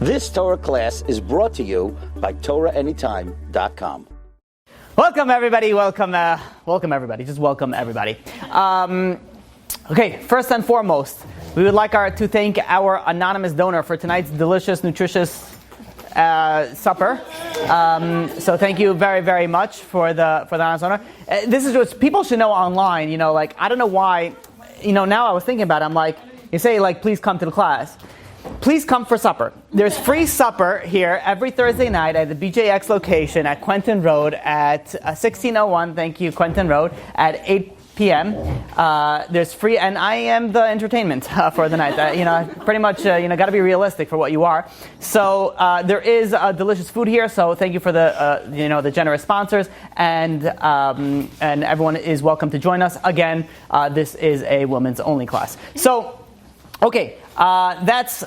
This Torah class is brought to you by TorahAnytime.com. Welcome everybody, welcome everybody, just welcome everybody. Okay, first and foremost, we would like to thank our anonymous donor for tonight's delicious, nutritious supper. So thank you very, very much for the anonymous donor. This is what people should know online, I don't know why, now I was thinking about it, I'm like, you say please come to the class. Please come for supper. There's free supper here every Thursday night at the BJX location at Quentin Road at 1601, thank you, Quentin Road, at 8 p.m. There's free, and I am the entertainment for the night. Pretty much, got to be realistic for what you are. So there is delicious food here. So thank you for the generous sponsors, and everyone is welcome to join us. Again, this is a women's only class. So, okay, that's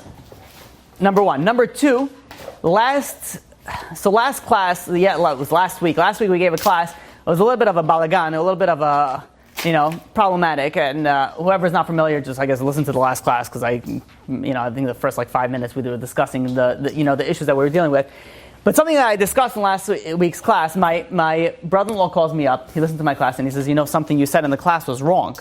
number one. Number two, last class, it was last week. Last week we gave a class. It was a little bit of a balagan, a little bit of a problematic, and whoever's not familiar, just I guess listen to the last class, because I think the first 5 minutes we were discussing the issues that we were dealing with. But something that I discussed in last week's class, my brother-in-law calls me up. He listened to my class and he says, something you said in the class was wrong.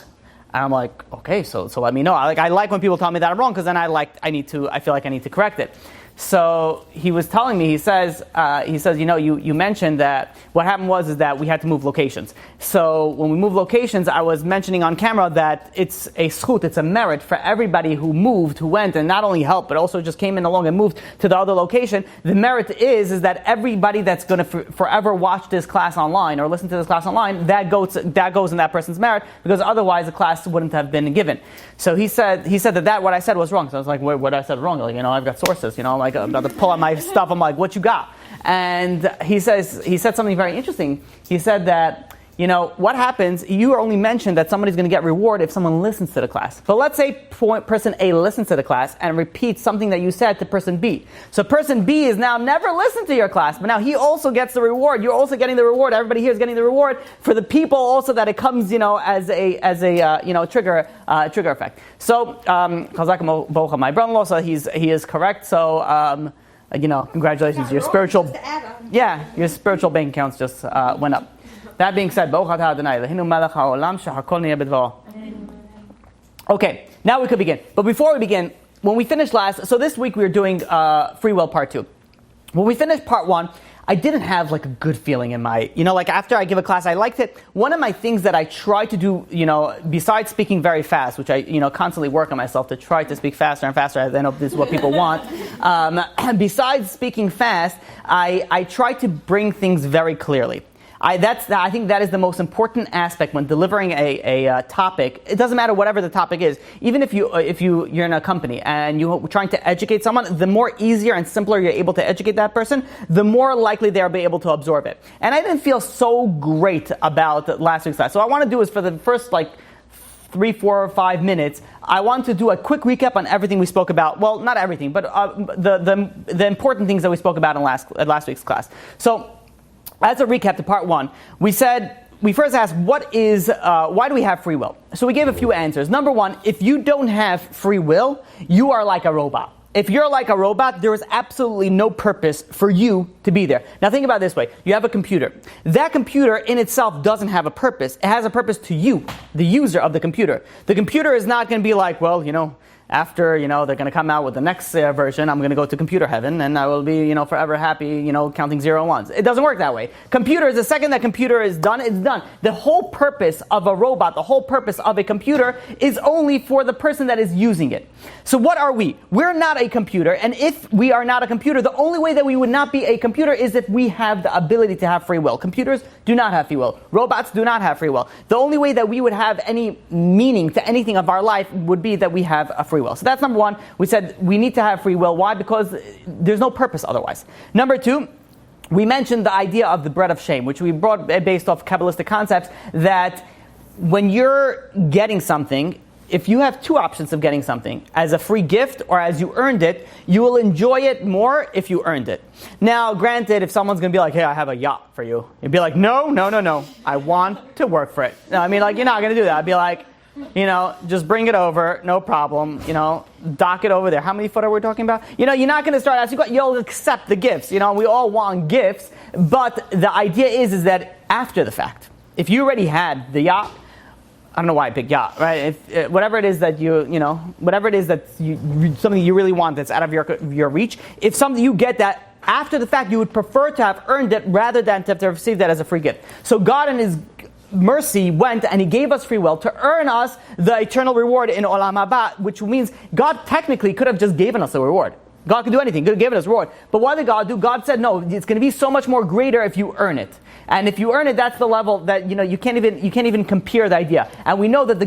And I'm like, okay, so let me know. I like when people tell me that I'm wrong, because then I feel like I need to correct it. So he was telling me, he says, you mentioned that what happened is that we had to move locations. So when we moved locations, I was mentioning on camera that it's a schut, it's a merit for everybody who went and not only helped, but also just came in along and moved to the other location. The merit is that everybody that's going to forever watch this class online or listen to this class online, that goes in that person's merit, because otherwise the class wouldn't have been given. So he said that what I said was wrong. So I was like, what I said wrong? I've got sources, I'm about to pull out my stuff. I'm like, what you got? And he said something very interesting. He said that, what happens, you only mentioned that somebody's going to get reward if someone listens to the class. But let's say person A listens to the class and repeats something that you said to person B. So person B is now never listened to your class, but now he also gets the reward. You're also getting the reward. Everybody here is getting the reward for the people also that it comes, as a trigger effect. So, my brother-in-law, so he is correct. So, congratulations. Your spiritual bank accounts just went up. That being said, okay, now we could begin. But before we begin, when we finished so this week we were doing free will part 2. When we finished part 1, I didn't have a good feeling in my, after I give a class, I liked it. One of my things that I try to do, besides speaking very fast, which I, constantly work on myself to try to speak faster and faster, as I know this is what people want. Besides speaking fast, I try to bring things very clearly. I think that is the most important aspect when delivering a topic. It doesn't matter whatever the topic is. Even if you're in a company and you're trying to educate someone, the more easier and simpler you're able to educate that person, the more likely they'll be able to absorb it. And I didn't feel so great about last week's class. So what I want to do is for the first 3, 4, or 5 minutes, I want to do a quick recap on everything we spoke about. Well, not everything, but the important things that we spoke about in last week's class. So, as a recap to part 1, we first asked, why do we have free will? So we gave a few answers. Number 1, if you don't have free will, you are like a robot. If you're like a robot, there is absolutely no purpose for you to be there. Now think about it this way. You have a computer. That computer in itself doesn't have a purpose. It has a purpose to you, the user of the computer. The computer is not going to be like, after, they're going to come out with the next version, I'm going to go to computer heaven and I will be, forever happy, counting 0 and 1s. It doesn't work that way. Computers, the second that computer is done, it's done. The whole purpose of a robot, the whole purpose of a computer is only for the person that is using it. So what are we? We're not a computer, and if we are not a computer, the only way that we would not be a computer is if we have the ability to have free will. Computers do not have free will. Robots do not have free will. The only way that we would have any meaning to anything of our life would be that we have a free will. So that's number 1. We said we need to have free will. Why? Because there's no purpose otherwise. Number 2, we mentioned the idea of the bread of shame, which we brought based off Kabbalistic concepts, that when you're getting something, if you have 2 options of getting something, as a free gift or as you earned it, you will enjoy it more if you earned it. Now, granted, if someone's going to be like, hey, I have a yacht for you, you'd be like, no, I want to work for it. No, you're not going to do that. I'd be like, just bring it over, no problem, dock it over there. How many foot are we talking about? You're not going to start asking, you'll accept the gifts. We all want gifts, but the idea is that after the fact, if you already had the yacht, I don't know why I picked yacht, right? If whatever it is that whatever it is that something you really want that's out of your reach, if something you get that after the fact, you would prefer to have earned it rather than to have received that as a free gift. So God in His mercy went and He gave us free will to earn us the eternal reward in Olam Haba, which means God technically could have just given us a reward. God could do anything, could have given us a reward. But what did God do? God said, no, it's going to be so much more greater if you earn it. And if you earn it, that's the level that, you can't even compare the idea. And we know that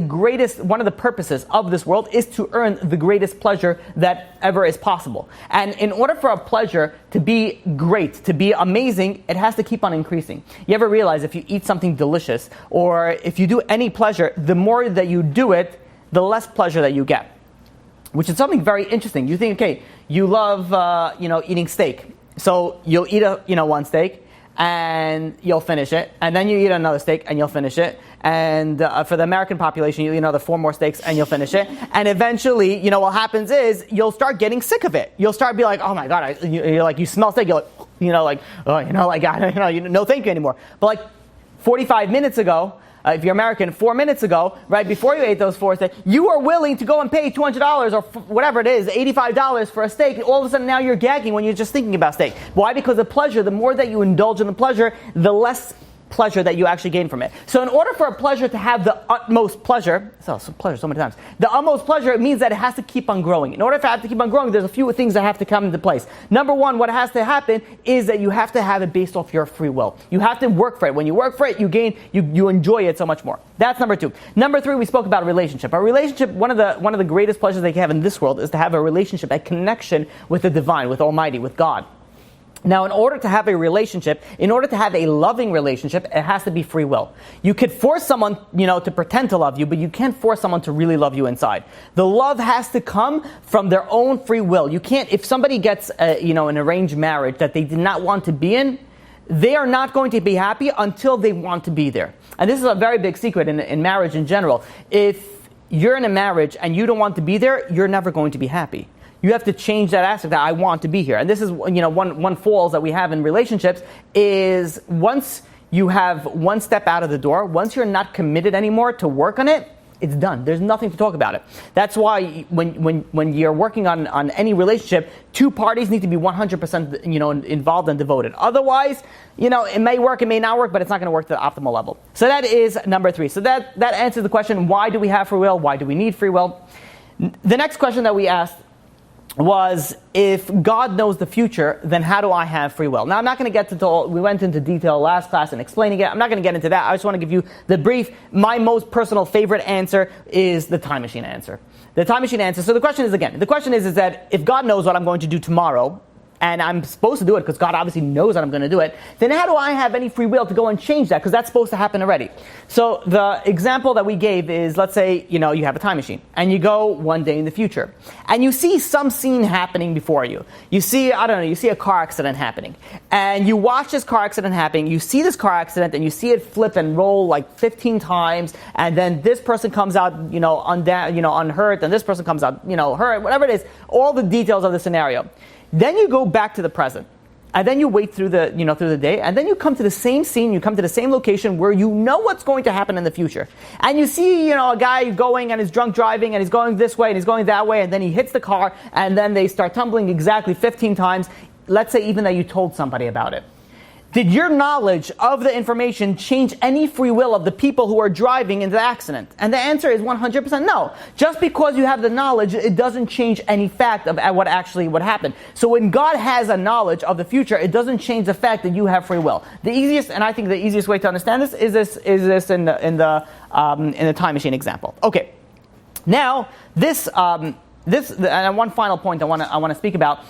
one of the purposes of this world is to earn the greatest pleasure that ever is possible. And in order for a pleasure to be great, to be amazing, it has to keep on increasing. You ever realize if you eat something delicious, or if you do any pleasure, the more that you do it, the less pleasure that you get. Which is something very interesting. You think, okay, you love, eating steak. So you'll eat one steak, and you'll finish it, and then you eat another steak, and you'll finish it, and for the American population, you eat another 4 more steaks, and you'll finish it, and eventually, what happens is, you'll start getting sick of it. You'll start be like, oh my God, you smell steak, you're like, no thank you anymore. But like 45 minutes ago, if you're American, 4 minutes ago, right before you ate those 4 steaks, you were willing to go and pay $200 or whatever it is, $85 for a steak. All of a sudden now you're gagging when you're just thinking about steak. Why? Because the pleasure, the more that you indulge in the pleasure, the less pleasure that you actually gain from it. So in order for a pleasure to have the utmost pleasure, pleasure so many times, the utmost pleasure, it means that it has to keep on growing. In order for it to keep on growing, there's a few things that have to come into place. Number one, what has to happen is that you have to have it based off your free will. You have to work for it. When you work for it, you gain, you enjoy it so much more. That's number 2. Number 3, we spoke about a relationship. A relationship, one of the greatest pleasures they can have in this world is to have a relationship, a connection with the divine, with Almighty, with God. Now, in order to have a relationship, in order to have a loving relationship, it has to be free will. You could force someone, to pretend to love you, but you can't force someone to really love you inside. The love has to come from their own free will. You can't, if somebody gets, an arranged marriage that they did not want to be in, they are not going to be happy until they want to be there. And this is a very big secret in marriage in general. If you're in a marriage and you don't want to be there, you're never going to be happy. You have to change that aspect that I want to be here. And this is, one falls that we have in relationships is once you have one step out of the door, once you're not committed anymore to work on it, it's done. There's nothing to talk about it. That's why when you're working on any relationship, 2 parties need to be 100% involved and devoted. Otherwise, it may work, it may not work, but it's not going to work to the optimal level. So that is number 3. So that answers the question, why do we have free will? Why do we need free will? The next question that we asked was, if God knows the future, then how do I have free will? Now, I'm not going to get into all, we went into detail last class in explaining it. I'm not going to get into that. I just want to give you the brief. My most personal favorite answer is the time machine answer. The time machine answer. So the question is that if God knows what I'm going to do tomorrow, and I'm supposed to do it because God obviously knows that I'm going to do it, then how do I have any free will to go and change that? Because that's supposed to happen already. So the example that we gave is, let's say, you have a time machine, and you go one day in the future, and you see some scene happening before you. You see, you see a car accident happening, and you watch this car accident happening, you see this car accident, and you see it flip and roll like 15 times, and then this person comes out, unhurt, and this person comes out, hurt, whatever it is, all the details of the scenario. Then you go back to the present, and then you wait through the day, and then you come to the same scene, you come to the same location where you know what's going to happen in the future. And you see, a guy going and is drunk driving, and he's going this way and he's going that way, and then he hits the car, and then they start tumbling exactly 15 times. Let's say even that you told somebody about it. Did your knowledge of the information change any free will of the people who are driving in the accident? And the answer is 100% no. Just because you have the knowledge, it doesn't change any fact of what happened. So when God has a knowledge of the future, it doesn't change the fact that you have free will. The easiest way to understand this is this in the time machine example. Okay. Now, this and one final point I want to speak about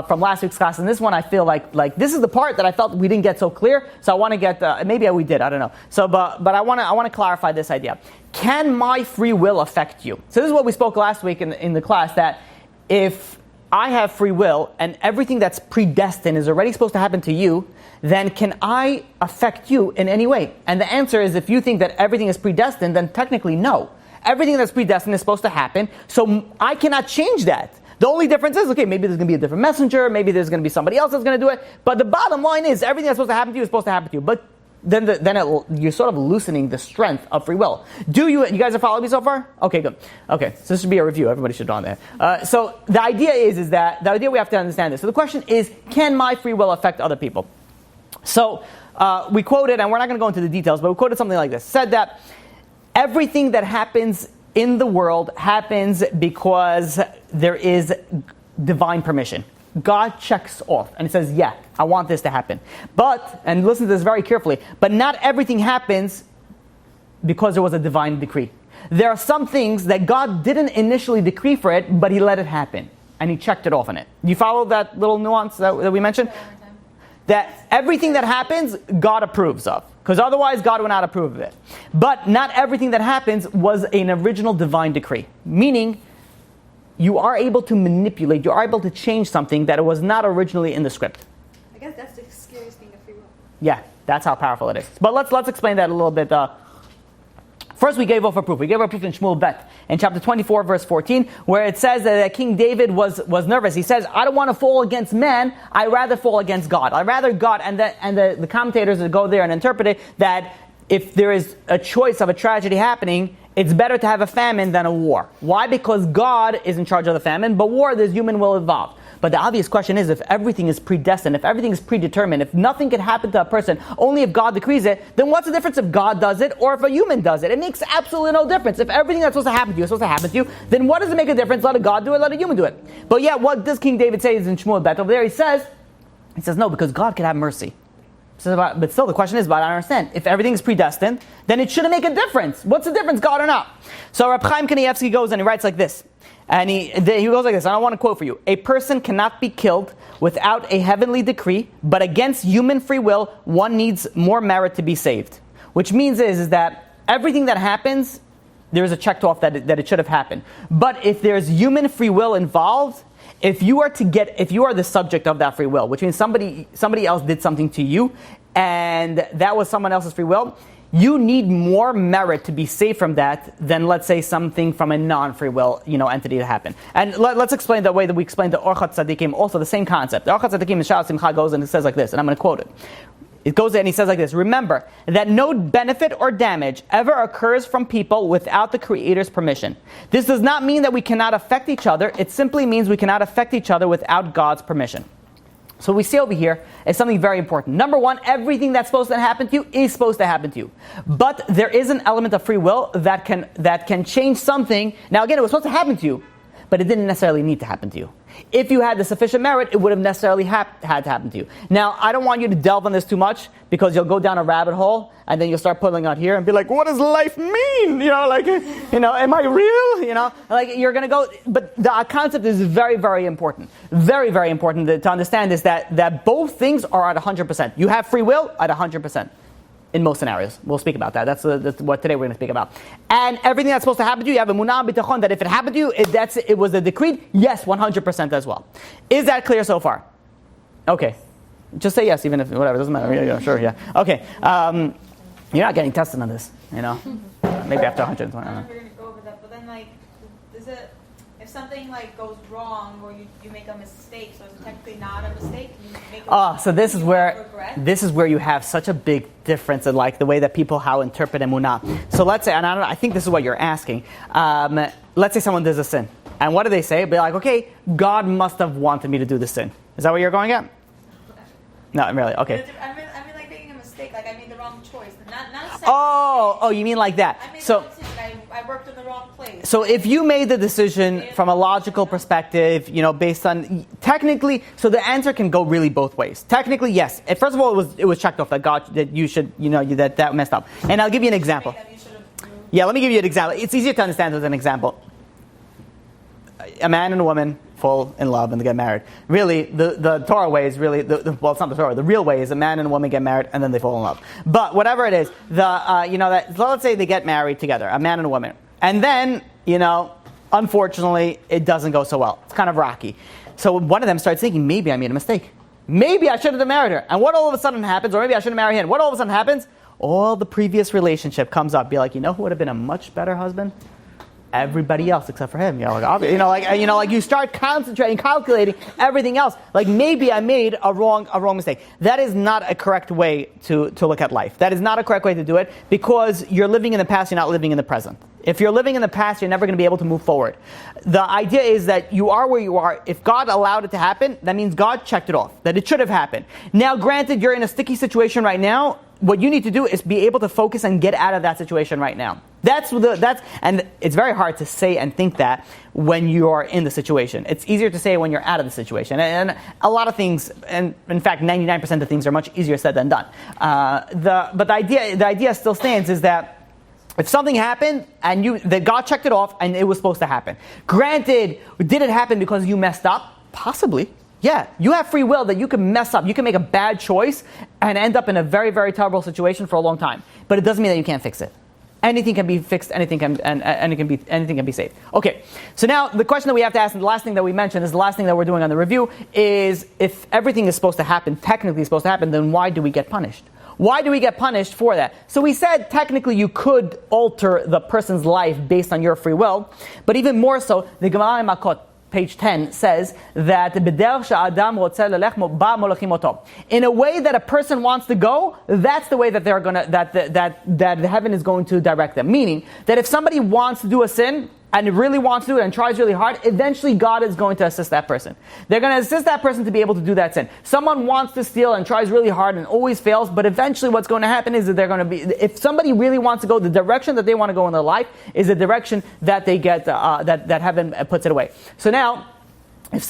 from last week's class, and this one I feel like this is the part that I felt we didn't get so clear. So I want to get maybe we did, I don't know. So but I want to clarify this idea. Can my free will affect you? So this is what we spoke last week in the class, that if I have free will and everything that's predestined is already supposed to happen to you, then can I affect you in any way? And the answer is, if you think that everything is predestined, then technically no. everything that's predestined is supposed to happen, so I cannot change that. The only difference is, okay, maybe there's going to be a different messenger, maybe there's going to be somebody else that's going to do it, but the bottom line is everything that's supposed to happen to you is supposed to happen to you. But you're sort of loosening the strength of free will. You guys are following me so far? Okay, good. Okay, so this should be a review. Everybody should on there. So the idea is that the idea we have to understand this. So the question is, can my free will affect other people? So we quoted, and we're not going to go into the details, but we quoted something like this. Said that everything that happens in the world happens because there is divine permission. God checks off and says, yeah, I want this to happen. But, and listen to this very carefully, but not everything happens because there was a divine decree. There are some things that God didn't initially decree for it, but He let it happen. And He checked it off on it. You follow that little nuance that we mentioned? That everything that happens, God approves of. Because otherwise, God would not approve of it. But not everything that happens was an original divine decree. Meaning, you are able to manipulate, you are able to change something that was not originally in the script. I guess that's the scariest thing of free will. Yeah, that's how powerful it is. But let's explain that a little bit. First, we gave off a proof. We gave a proof in Shmuel Bet, in chapter 24, verse 14, where it says that King David was nervous. He says, I don't want to fall against man, I rather fall against God. I rather God, and the commentators that go there and interpret it, that if there is a choice of a tragedy happening, it's better to have a famine than a war. Why? Because God is in charge of the famine, but war, there's human will involved. But the obvious question is, if everything is predestined, if everything is predetermined, if nothing can happen to a person, only if God decrees it, then what's the difference if God does it or if a human does it? It makes absolutely no difference. If everything that's supposed to happen to you is supposed to happen to you, then what does it make a difference? Let a God do it, let a human do it. But yet, what does King David say is in Shmuel Bet over there? He says, no, because God can have mercy. But still, the question is, but I don't understand. If everything is predestined, then it shouldn't make a difference. What's the difference, God or not? So Rabbi Chaim Kanievsky goes and he writes like this. And he goes like this, and I want to quote for you. A person cannot be killed without a heavenly decree, but against human free will, one needs more merit to be saved. Which means is that everything that happens, there is a checked off that it should have happened. But if there's human free will involved, if you are the subject of that free will, which means somebody else did something to you, and that was someone else's free will, you need more merit to be saved from that than, let's say, something from a non-free will, entity to happen. And let's explain the way that we explained the Orchat Tzadikim, also the same concept. The Orchat Tzadikim in Sha'al Simcha goes and it says like this, and I'm going to quote it. It goes there and he says like this, remember that no benefit or damage ever occurs from people without the Creator's permission. This does not mean that we cannot affect each other. It simply means we cannot affect each other without God's permission. So what we see over here is something very important. Number one, everything that's supposed to happen to you is supposed to happen to you. But there is an element of free will that can change something. Now again, it was supposed to happen to you, but it didn't necessarily need to happen to you. If you had the sufficient merit, it would have necessarily had to happen to you. Now, I don't want you to delve on this too much, because you'll go down a rabbit hole, and then you'll start pulling out here and be like, what does life mean? Am I real? You're going to go, but the concept is very, very important. Very, very important to understand is that both things are at 100%. You have free will at 100%. In most scenarios. We'll speak about that. That's what today we're going to speak about. And everything that's supposed to happen to you, you have a munah bitachon that if it happened to you, it was a decreed, yes, 100% as well. Is that clear so far? Okay. Just say yes, even if, whatever, doesn't matter. Yeah, sure, yeah. Okay. You're not getting tested on this, Maybe after 120. I don't know if you're going to go over that, but then, is it, if something, goes wrong, or you make a mistake, so it's technically not a mistake? So this is where you have such a big difference in the way that people how interpret emunah. So let's say, and I think this is what you're asking. Let's say someone does a sin, and what do they say? Be like, okay, God must have wanted me to do the sin. Is that what you're going at? No, really. Okay. I mean, making a mistake. I made the wrong choice. Oh, you mean like that? I made so. the wrong decision. I worked in the wrong place. So if you made the decision from a logical perspective, based on technically, so the answer can go really both ways. Technically, yes. First of all, it was checked off that you should, that messed up. And I'll give you an example. Yeah, let me give you an example. It's easier to understand with an example. A man and a woman fall in love and they get married. Really, the Torah way is really, well, it's not the Torah. The real way is a man and a woman get married and then they fall in love. But whatever it is, let's say they get married together, a man and a woman. And then, unfortunately, it doesn't go so well. It's kind of rocky. So one of them starts thinking, maybe I made a mistake. Maybe I shouldn't have married her. And what all of a sudden happens, or maybe I shouldn't marry him. What all of a sudden happens? All the previous relationship comes up. Be like, who would have been a much better husband? everybody else except for him. Like you start concentrating, calculating everything else. Like maybe I made a wrong mistake. That is not a correct way to look at life. That is not a correct way to do it, because you're living in the past, you're not living in the present. If you're living in the past, you're never going to be able to move forward. The idea is that you are where you are. If God allowed it to happen, that means God checked it off, that it should have happened. Now, granted, you're in a sticky situation right now. What you need to do is be able to focus and get out of that situation right now. And it's very hard to say and think that when you are in the situation. It's easier to say when you're out of the situation. And a lot of things, and in fact, 99% of things are much easier said than done. But the idea still stands is that if something happened and that God checked it off and it was supposed to happen. Granted, did it happen because you messed up? Possibly. Yeah, you have free will that you can mess up. You can make a bad choice and end up in a very, very terrible situation for a long time. But it doesn't mean that you can't fix it. Anything can be fixed. Anything can be saved. Okay, so now the question that we have to ask, and the last thing that we mentioned is the last thing that we're doing on the review, is if everything is supposed to happen, technically supposed to happen, then why do we get punished? Why do we get punished for that? So we said technically you could alter the person's life based on your free will, but even more so, the Gemara in Makot, page 10, says that in a way that a person wants to go, that's the way that they're gonna that heaven is going to direct them. Meaning that if somebody wants to do a sin and really wants to do it and tries really hard, eventually God is going to assist that person. They're going to assist that person to be able to do that sin. Someone wants to steal and tries really hard and always fails, but eventually what's going to happen is that they're going to be, if somebody really wants to go, the direction that they want to go in their life is the direction that they get, that heaven puts it away. So now, if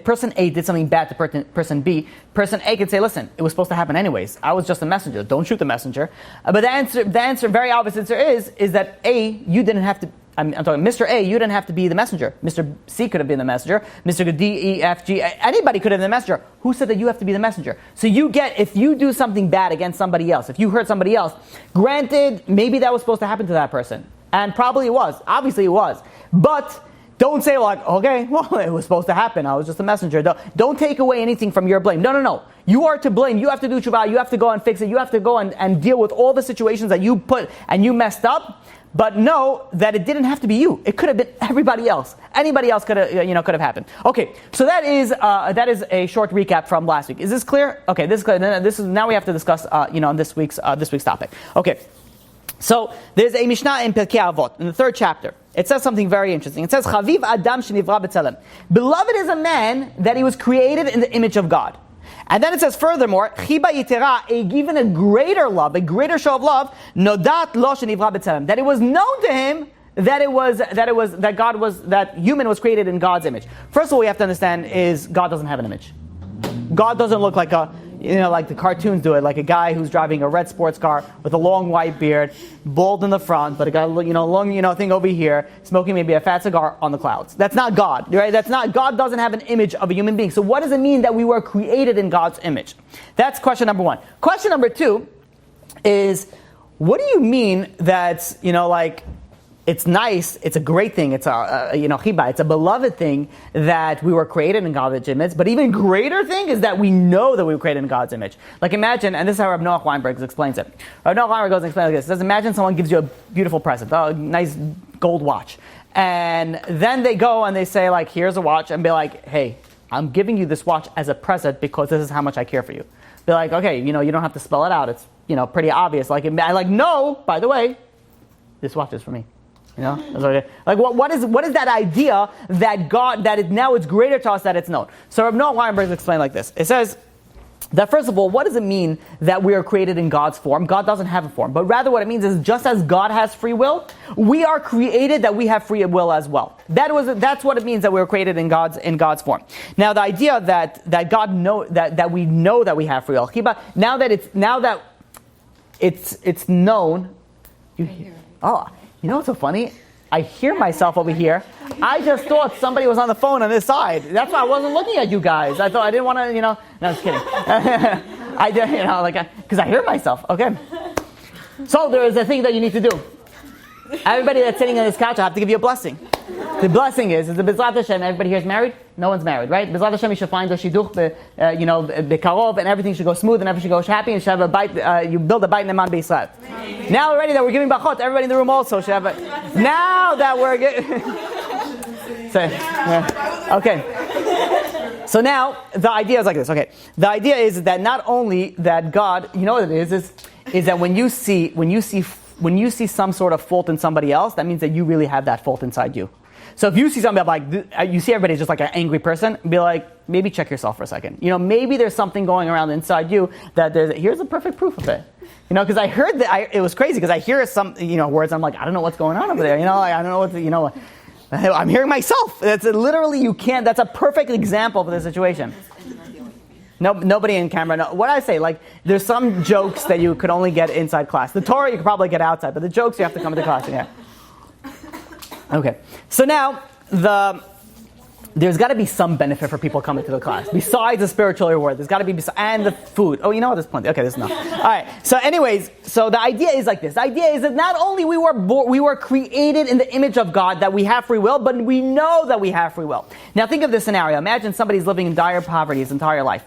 person A did something bad to person B, person A could say, listen, it was supposed to happen anyways. I was just a messenger. Don't shoot the messenger. But the answer, very obvious answer is that A, you didn't have to, I'm talking Mr. A, you didn't have to be the messenger. Mr. C could have been the messenger. Mr. D, E, F, G, anybody could have been the messenger. Who said that you have to be the messenger? So if you do something bad against somebody else, if you hurt somebody else, granted, maybe that was supposed to happen to that person. And probably it was. Obviously it was. But don't say like, okay, well, it was supposed to happen. I was just a messenger. Don't take away anything from your blame. No. You are to blame. You have to do tshuva. You have to go and fix it. You have to go and deal with all the situations that you put and you messed up. But know that it didn't have to be you. It could have been everybody else. Anybody else could have happened. Okay, so that is a short recap from last week. Is this clear? Okay, this is clear. Now we have to discuss this week's topic. Okay, so there's a Mishnah in Pirkei Avot in the 3rd chapter. It says something very interesting. It says, "Chaviv Adam shenivra b'tzelem." Beloved is a man that he was created in the image of God. And then it says, furthermore, chiba yitera, even a greater love, a greater show of love, nodat lo shenivra b'tzelem, that it was known to him that human was created in God's image. First of all, we have to understand is God doesn't have an image. God doesn't look like like the cartoons do it, like a guy who's driving a red sports car with a long white beard, bald in the front, but a guy, long, thing over here, smoking maybe a fat cigar on the clouds. That's not God, right? God doesn't have an image of a human being. So what does it mean that we were created in God's image? That's question number 1. Question number 2 is, what do you mean that, it's nice, it's a great thing, it's it's a beloved thing that we were created in God's image, but even greater thing is that we know that we were created in God's image. Like imagine, and this is how Rabbi Noach Weinberg explains it. Rabbi Noach Weinberg goes and explains it like this. He says, imagine someone gives you a beautiful present, a nice gold watch. And then they go and they say like, here's a watch, and be like, hey, I'm giving you this watch as a present because this is how much I care for you. Be like, okay, you don't have to spell it out. It's, pretty obvious. No, by the way, this watch is for me. What is that idea that God, now it's greater to us that it's known? So Rabbi Noach Weinberg explained like this. It says that first of all, what does it mean that we are created in God's form? God doesn't have a form, but rather what it means is just as God has free will, we are created that we have free will as well. That's what it means that we were created in God's form. Now the idea that God that we know that we have free will, now that it's known, you know what's so funny? I hear myself over here. I just thought somebody was on the phone on this side. That's why I wasn't looking at you guys. I thought I didn't want to, No, just kidding. I did, because I hear myself. Okay. So there is a thing that you need to do. Everybody that's sitting on this couch, I have to give you a blessing. The blessing is the B'ezrat Hashem. Everybody here is married? No one's married, right? B'ezrat Hashem, you should find a shidduch, bekarov, and everything should go smooth, and everything should go happy, and you build a bait neman b'Yisrael. Now already that we're giving bachot, everybody in the room also should have a... Now that we're getting... Okay. So now, the idea is like this. Okay. The idea is that not only that God, you know what it is that when you see some sort of fault in somebody else, that means that you really have that fault inside you. So if you see somebody like, you see everybody just like an angry person, be like, maybe check yourself for a second. Maybe there's something going around inside you that here's a perfect proof of it. Because I heard that, it was crazy because I hear some, words, I'm like, I don't know what's going on over there. I don't know what, I'm hearing myself. That's literally, that's a perfect example of the situation. No, nobody in camera. No. What I say, there's some jokes that you could only get inside class. The Torah you could probably get outside, but the jokes you have to come to class. Yeah. Okay. So now there's got to be some benefit for people coming to the class besides the spiritual reward. There's got to be and the food. Oh, you know what? There's plenty. Okay, there's enough. All right. So, anyways, the idea is like this. The idea is that not only we were created in the image of God, that we have free will, but we know that we have free will. Now, think of this scenario. Imagine somebody's living in dire poverty his entire life.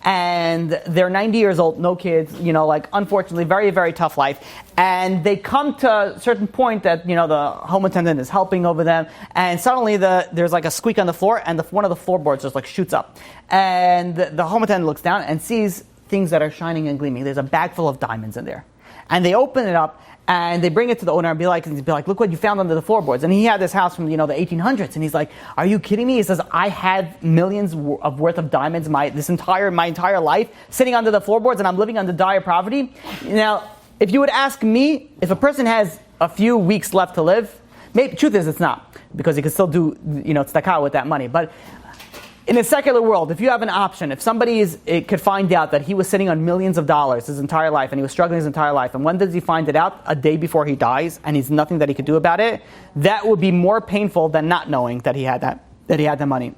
And they're 90 years old, no kids, unfortunately, very, very tough life. And they come to a certain point that, the home attendant is helping over them. And suddenly there's like a squeak on the floor and one of the floorboards just shoots up. And the home attendant looks down and sees things that are shining and gleaming. There's a bag full of diamonds in there. And they open it up and they bring it to the owner and be like, look what you found under the floorboards. And he had this house from, the 1800s. And he's like, are you kidding me? He says, I had millions of worth of diamonds my entire life sitting under the floorboards and I'm living under dire poverty. Now, if you would ask me, if a person has a few weeks left to live, truth is it's not, because he can still do, tzedakah with that money. But in a secular world, if you have an option, if somebody could find out that he was sitting on millions of dollars his entire life and he was struggling his entire life, and when does he find it out? A day before he dies, and he's nothing that he could do about it, that would be more painful than not knowing that he had the money.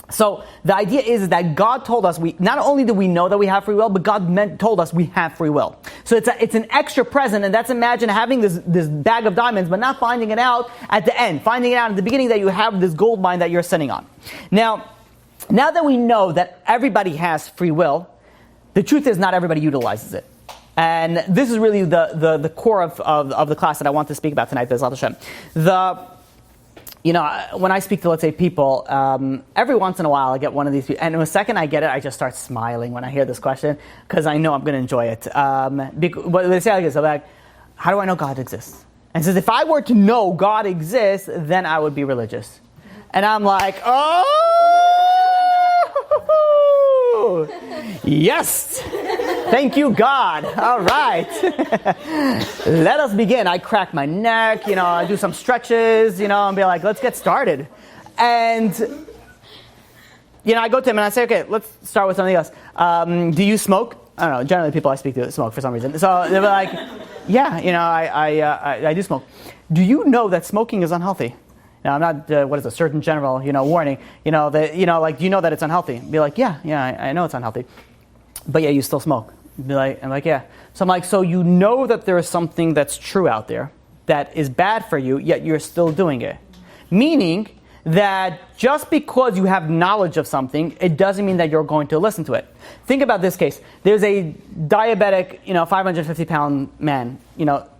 So the idea is that God told us, not only do we know that we have free will, but God told us we have free will. So it's an extra present, and that's, imagine having this bag of diamonds, but not finding it out at the end, finding it out at the beginning that you have this gold mine that you're sitting on. Now that we know that everybody has free will, the truth is not everybody utilizes it. And this is really the core of the class that I want to speak about tonight, B'ezrat Hashem. When I speak to, let's say, people, every once in a while I get one of these people, and in a second I get it, I just start smiling when I hear this question, because I know I'm going to enjoy it. What they say like this, they're like, how do I know God exists? And it says, if I were to know God exists, then I would be religious. And I'm like, yes! Thank you, God. All right. Let us begin. I crack my neck, I do some stretches, and be like, let's get started. And, I go to him and I say, okay, let's start with something else. Do you smoke? I don't know. Generally, people I speak to smoke for some reason. So they're like, yeah, I do smoke. Do you know that smoking is unhealthy? Now, I'm not, what is a Surgeon General, warning, do you know that it's unhealthy? Be like, yeah, I know it's unhealthy. But yeah, you still smoke. I'm like, yeah. So I'm like, so you know that there is something that's true out there that is bad for you, yet you're still doing it. Meaning that just because you have knowledge of something, it doesn't mean that you're going to listen to it. Think about this case. There's a diabetic, 550-pound man,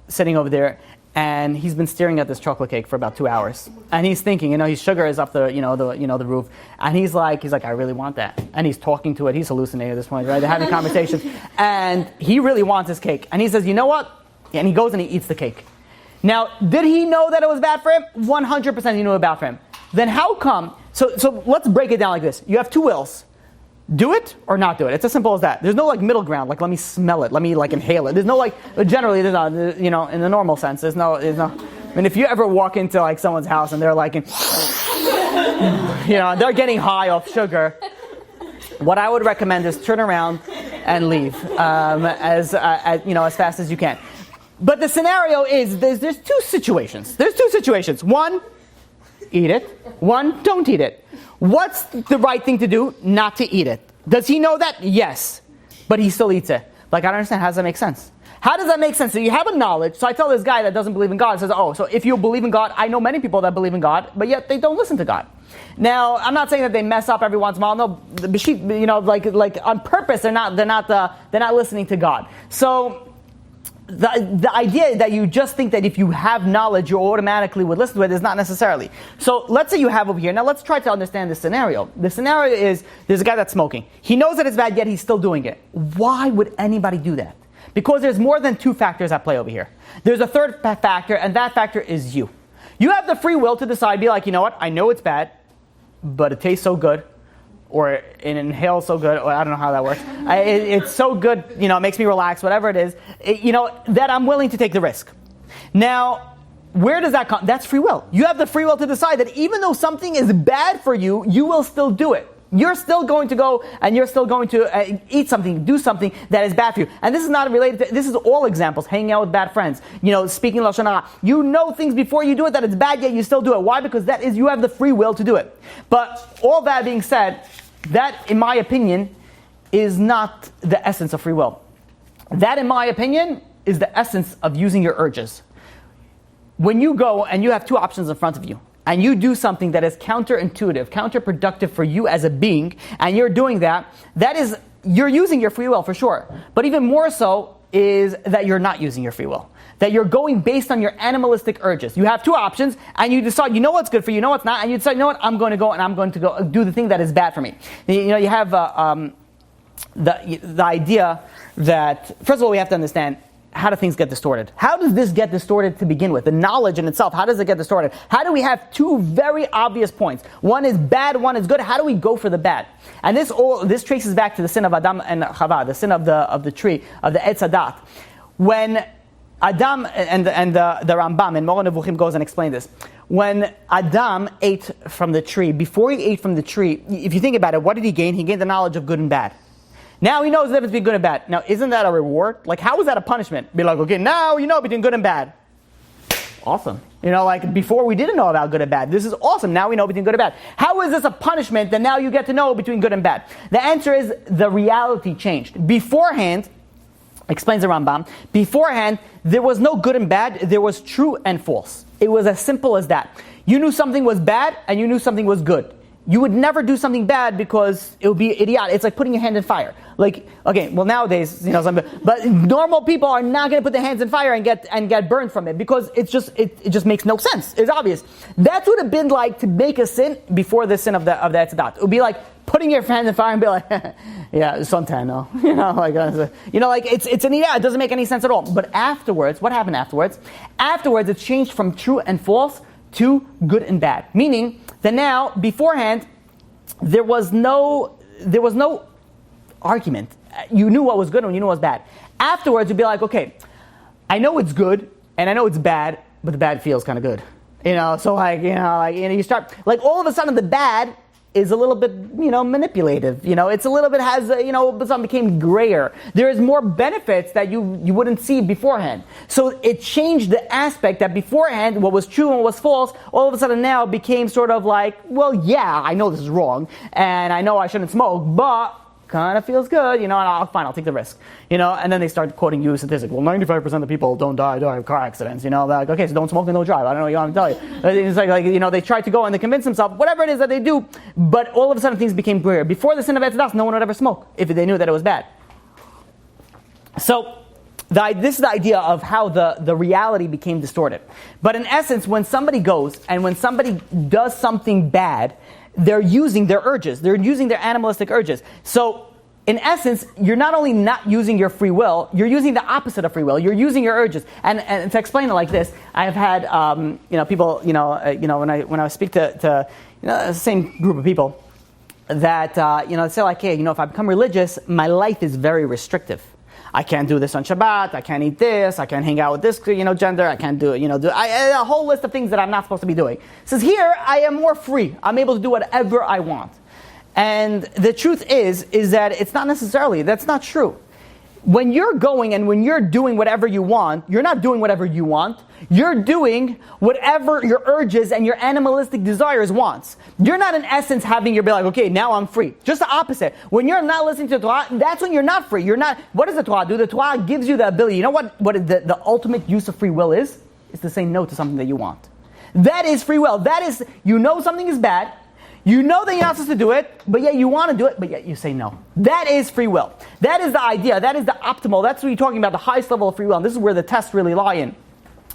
sitting over there, and he's been staring at this chocolate cake for about 2 hours. And he's thinking, his sugar is up the roof. And he's like, I really want that. And he's talking to it. He's hallucinating at this point, right? They're having conversations. And he really wants his cake. And he says, you know what? And he goes and he eats the cake. Now, did he know that it was bad for him? 100% he knew it was bad for him. Then how come? So let's break it down like this. You have two wills. Do it or not do it. It's as simple as that. There's no middle ground. Let me smell it. Let me inhale it. There's no generally there's not, in the normal sense, there's no. I mean, if you ever walk into someone's house and they're they're getting high off sugar, what I would recommend is turn around and leave as fast as you can. But the scenario is there's two situations. There's two situations. One, eat it. One, don't eat it. What's the right thing to do? Not to eat it. Does he know that? Yes. But he still eats it. I don't understand. How does that make sense? How does that make sense? So you have a knowledge. So I tell this guy that doesn't believe in God, says, so if you believe in God, I know many people that believe in God, but yet they don't listen to God. Now, I'm not saying that they mess up every once in a while. No, on purpose, they're not listening to God. So the idea that you just think that if you have knowledge, you automatically would listen to it is not necessarily. So let's say you have over here. Now let's try to understand this scenario. The scenario is there's a guy that's smoking. He knows that it's bad, yet he's still doing it. Why would anybody do that? Because there's more than two factors at play over here. There's a third factor, and that factor is you. You have the free will to decide, be like, you know what, I know it's bad, but it tastes so good. Or it inhales so good, or I don't know how that works. It's so good, it makes me relax, whatever it is, that I'm willing to take the risk. Now, where does that come? That's free will. You have the free will to decide that even though something is bad for you, you will still do it. You're still going to go and you're still going to eat something, do something that is bad for you. And this is not related to, this is all examples. Hanging out with bad friends, speaking Lashon Hara. You know things before you do it that it's bad, yet you still do it. Why? Because you have the free will to do it. But all that being said, that, in my opinion, is not the essence of free will. That, in my opinion, is the essence of using your urges. When you go and you have two options in front of you, and you do something that is counterintuitive, counterproductive for you as a being, and you're doing that is, you're using your free will for sure. But even more so is that you're not using your free will. That you're going based on your animalistic urges. You have two options, and you decide, you know what's good for you, you know what's not, and you decide, you know what, I'm going to go and I'm going to go do the thing that is bad for me. You have the idea that, first of all, we have to understand, how do things get distorted? How does this get distorted to begin with? The knowledge in itself, how does it get distorted? How do we have two very obvious points? One is bad, one is good. How do we go for the bad? And this traces back to the sin of Adam and Chava, the sin of the tree, of the Etz Hadat. When Adam, and the Rambam in Moreh Nevuchim goes and explains this. When Adam ate from the tree, before he ate from the tree, if you think about it, what did he gain? He gained the knowledge of good and bad. Now he knows the difference between good and bad. Now, isn't that a reward? Like, how is that a punishment? Be like, okay, now you know between good and bad. Awesome. Before we didn't know about good and bad. This is awesome. Now we know between good and bad. How is this a punishment that now you get to know between good and bad? The answer is the reality changed. Beforehand, explains the Rambam, beforehand, there was no good and bad. There was true and false. It was as simple as that. You knew something was bad and you knew something was good. You would never do something bad because it would be idiotic. It's like putting your hand in fire. Nowadays, but normal people are not going to put their hands in fire and get burned from it because it just makes no sense. It's obvious. That would have been like to make a sin before the sin of the Etz Hadat. It would be like putting your hand in fire and be like, yeah, suntan, no, it's an idea. It doesn't make any sense at all. But afterwards, what happened afterwards? Afterwards, it changed from true and false to good and bad. Meaning that now, beforehand, there was no argument. You knew what was good and you knew what was bad. Afterwards, you'd be like, okay, I know it's good and I know it's bad, but the bad feels kind of good. You start, all of a sudden the bad is a little bit, manipulative. It's a little bit something became grayer. There is more benefits that you wouldn't see beforehand. So it changed the aspect that beforehand, what was true and what was false, all of a sudden now became sort of like, well, yeah, I know this is wrong, and I know I shouldn't smoke, but kind of feels good, and I'll take the risk, and then they start quoting you statistics. Well, 95% of people don't die of car accidents, okay, so don't smoke and don't drive. I don't know what you want to tell you. It's like they try to go and they convince themselves, whatever it is that they do, but all of a sudden things became clear. Before the sin of Etz Hadat, no one would ever smoke if they knew that it was bad. So, this is the idea of how the reality became distorted. But in essence, when somebody goes and when somebody does something bad, they're using their urges. They're using their animalistic urges. So, in essence, you're not only not using your free will, you're using the opposite of free will. You're using your urges. And to explain it like this, I've had people when I speak to the same group of people that they say like, hey, if I become religious, my life is very restrictive. I can't do this on Shabbat. I can't eat this. I can't hang out with this, gender. I can't do, a whole list of things that I'm not supposed to be doing. It says here, I am more free. I'm able to do whatever I want. And the truth is that it's not necessarily, that's not true. When you're going and when you're doing whatever you want, you're not doing whatever you want. You're doing whatever your urges and your animalistic desires wants. You're not in essence having your be like, okay, now I'm free. Just the opposite. When you're not listening to the Torah, that's when you're not free. You're not. What does the Torah do? The Torah gives you the ability. You know what the ultimate use of free will is? It's to say no to something that you want. That is free will. That is, something is bad. You know that you're not supposed to do it, but yet you want to do it, but yet you say no. That is free will. That is the idea. That is the optimal. That's what you're talking about, the highest level of free will. And this is where the tests really lie in.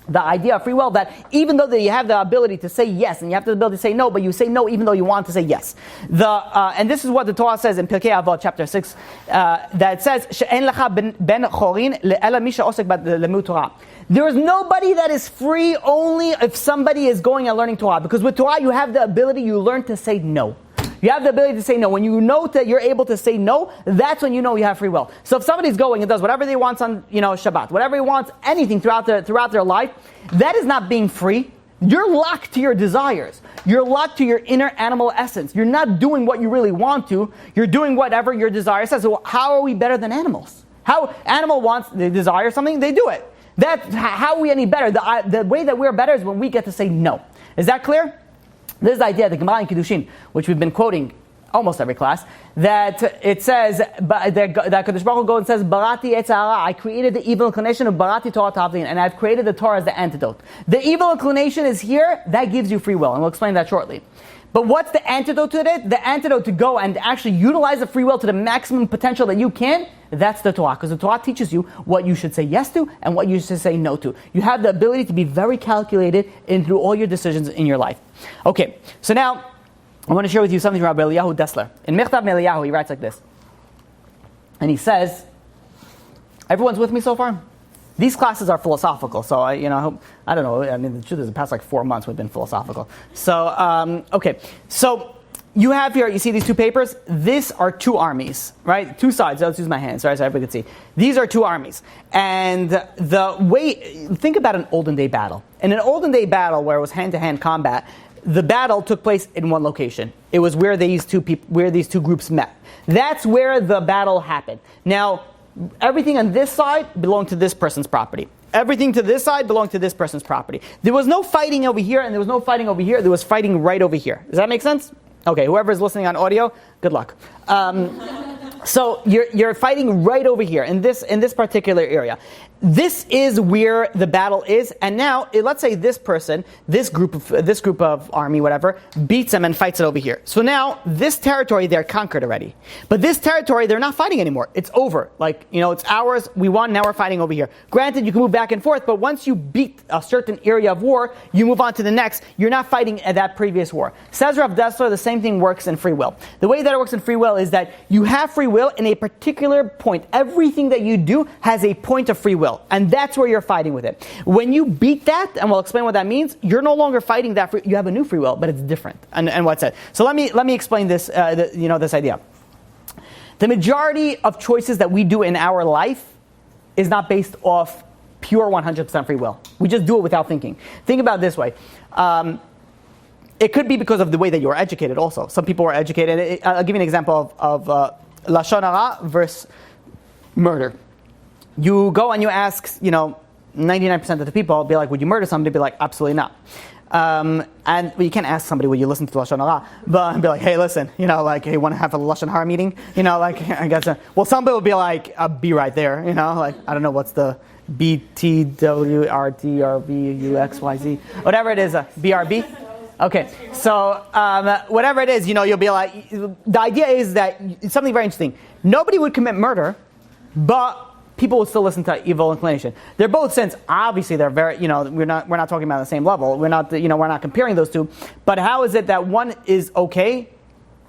The idea of free will, that even though that you have the ability to say yes and you have the ability to say no, but you say no even though you want to say yes. And this is what the Torah says in Pirkei Avot chapter 6, that says, "She'en lecha ben chorin le'ela mi she'osek b'lemud Torah." There is nobody that is free only if somebody is going and learning Torah. Because with Torah you have the ability, you learn to say no. You have the ability to say no. When you know that you're able to say no, that's when you know you have free will. So if somebody's going and does whatever they want on Shabbat, whatever he wants, anything throughout their life, that is not being free. You're locked to your desires. You're locked to your inner animal essence. You're not doing what you really want to. You're doing whatever your desire says. So how are we better than animals? How animal wants, they desire something, they do it. That's how are we any better? The way that we're better is when we get to say no. Is that clear? This is the idea, the Gemara in Kiddushin, which we've been quoting almost every class, that it says, that Kadosh Baruch Hu goes and says, berathi yetzer hara, I created the evil inclination of berathi Torah tavlin, and I've created the Torah as the antidote. The evil inclination is here, that gives you free will, and we'll explain that shortly. But what's the antidote to it? The antidote to go and actually utilize the free will to the maximum potential that you can, that's the Torah. Because the Torah teaches you what you should say yes to and what you should say no to. You have the ability to be very calculated through all your decisions in your life. Okay, so now I want to share with you something from Rabbi Dessler. In Michtav Eliyahu, he writes like this. And he says, everyone's with me so far? These classes are philosophical, so I don't know. I mean, the truth is, the past 4 months we've been philosophical. So, okay. So, you have here, you see these two papers? These are two armies, right? Two sides. Let's use my hands, right, so everybody can see. These are two armies. And the way, think about an olden day battle. In an olden day battle where it was hand-to-hand combat, the battle took place in one location. It was where these two groups met. That's where the battle happened. Now, everything on this side belonged to this person's property. Everything to this side belonged to this person's property. There was no fighting over here, and there was no fighting over here. There was fighting right over here. Does that make sense? Okay, whoever's listening on audio, good luck. So you're fighting right over here in this particular area. This is where the battle is, and now let's say this person, this group of army, whatever, beats them and fights it over here. So now this territory they're conquered already, but this territory they're not fighting anymore. It's over. It's ours. We won. Now we're fighting over here. Granted, you can move back and forth, but once you beat a certain area of war, you move on to the next. You're not fighting at that previous war. Says Rav Dessler, the same thing works in free will. The way that it works in free will is that you have free will in a particular point. Everything that you do has a point of free will. And that's where you're fighting with it. When you beat that, and we'll explain what that means, you're no longer fighting that. You have a new free will, but it's different. And what's that? So let me explain this. This idea. The majority of choices that we do in our life is not based off pure 100% free will. We just do it without thinking. Think about it this way. It could be because of the way that you were educated. Also, some people were educated. I'll give you an example of lashon hara versus murder. You go and you ask, 99% of the people, be like, would you murder somebody? Be like, absolutely not. And you can't ask somebody, would you listen to lashon hara? But be like, hey, listen, hey, want to have a lashon hara meeting? I guess. Well, some people will be like, be right there. I don't know what's the BTWRDRVUXYZ, whatever it is, BRB. Okay, so whatever it is, you'll be like, the idea is that it's something very interesting. Nobody would commit murder, but people will still listen to evil inclination. They're both sins. Obviously, they're very, we're not talking about the same level. We're not comparing those two. But how is it that one is okay,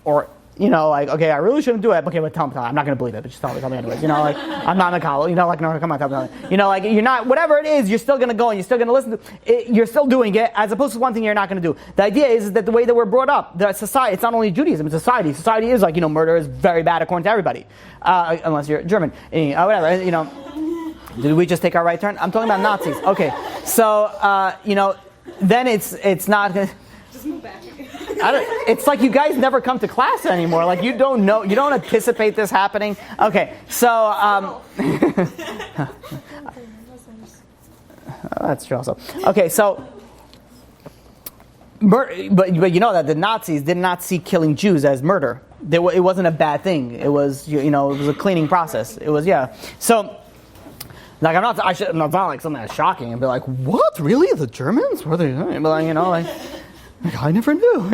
or okay, I really shouldn't do it. Okay, but tell me, I'm not going to believe it. But just tell me anyways. I'm not in the college. No, come on, tell me. You're not. Whatever it is, you're still going to go and you're still going to listen to it. You're still doing it, as opposed to one thing you're not going to do. The idea is that the way that we're brought up, the society. It's not only Judaism. It's society. Society is murder is very bad according to everybody, unless you're German. Whatever. Did we just take our right turn? I'm talking about Nazis. Okay, so then it's not. Just move back. It's like you guys never come to class anymore. Like you don't know, you don't anticipate this happening. Okay, so that's true also. Okay, so but you know that the Nazis did not see killing Jews as murder. It wasn't a bad thing. It was it was a cleaning process. It was So. Like I'm not like something that's shocking and be like, what? Really? The Germans? Were they? But Like, I never knew.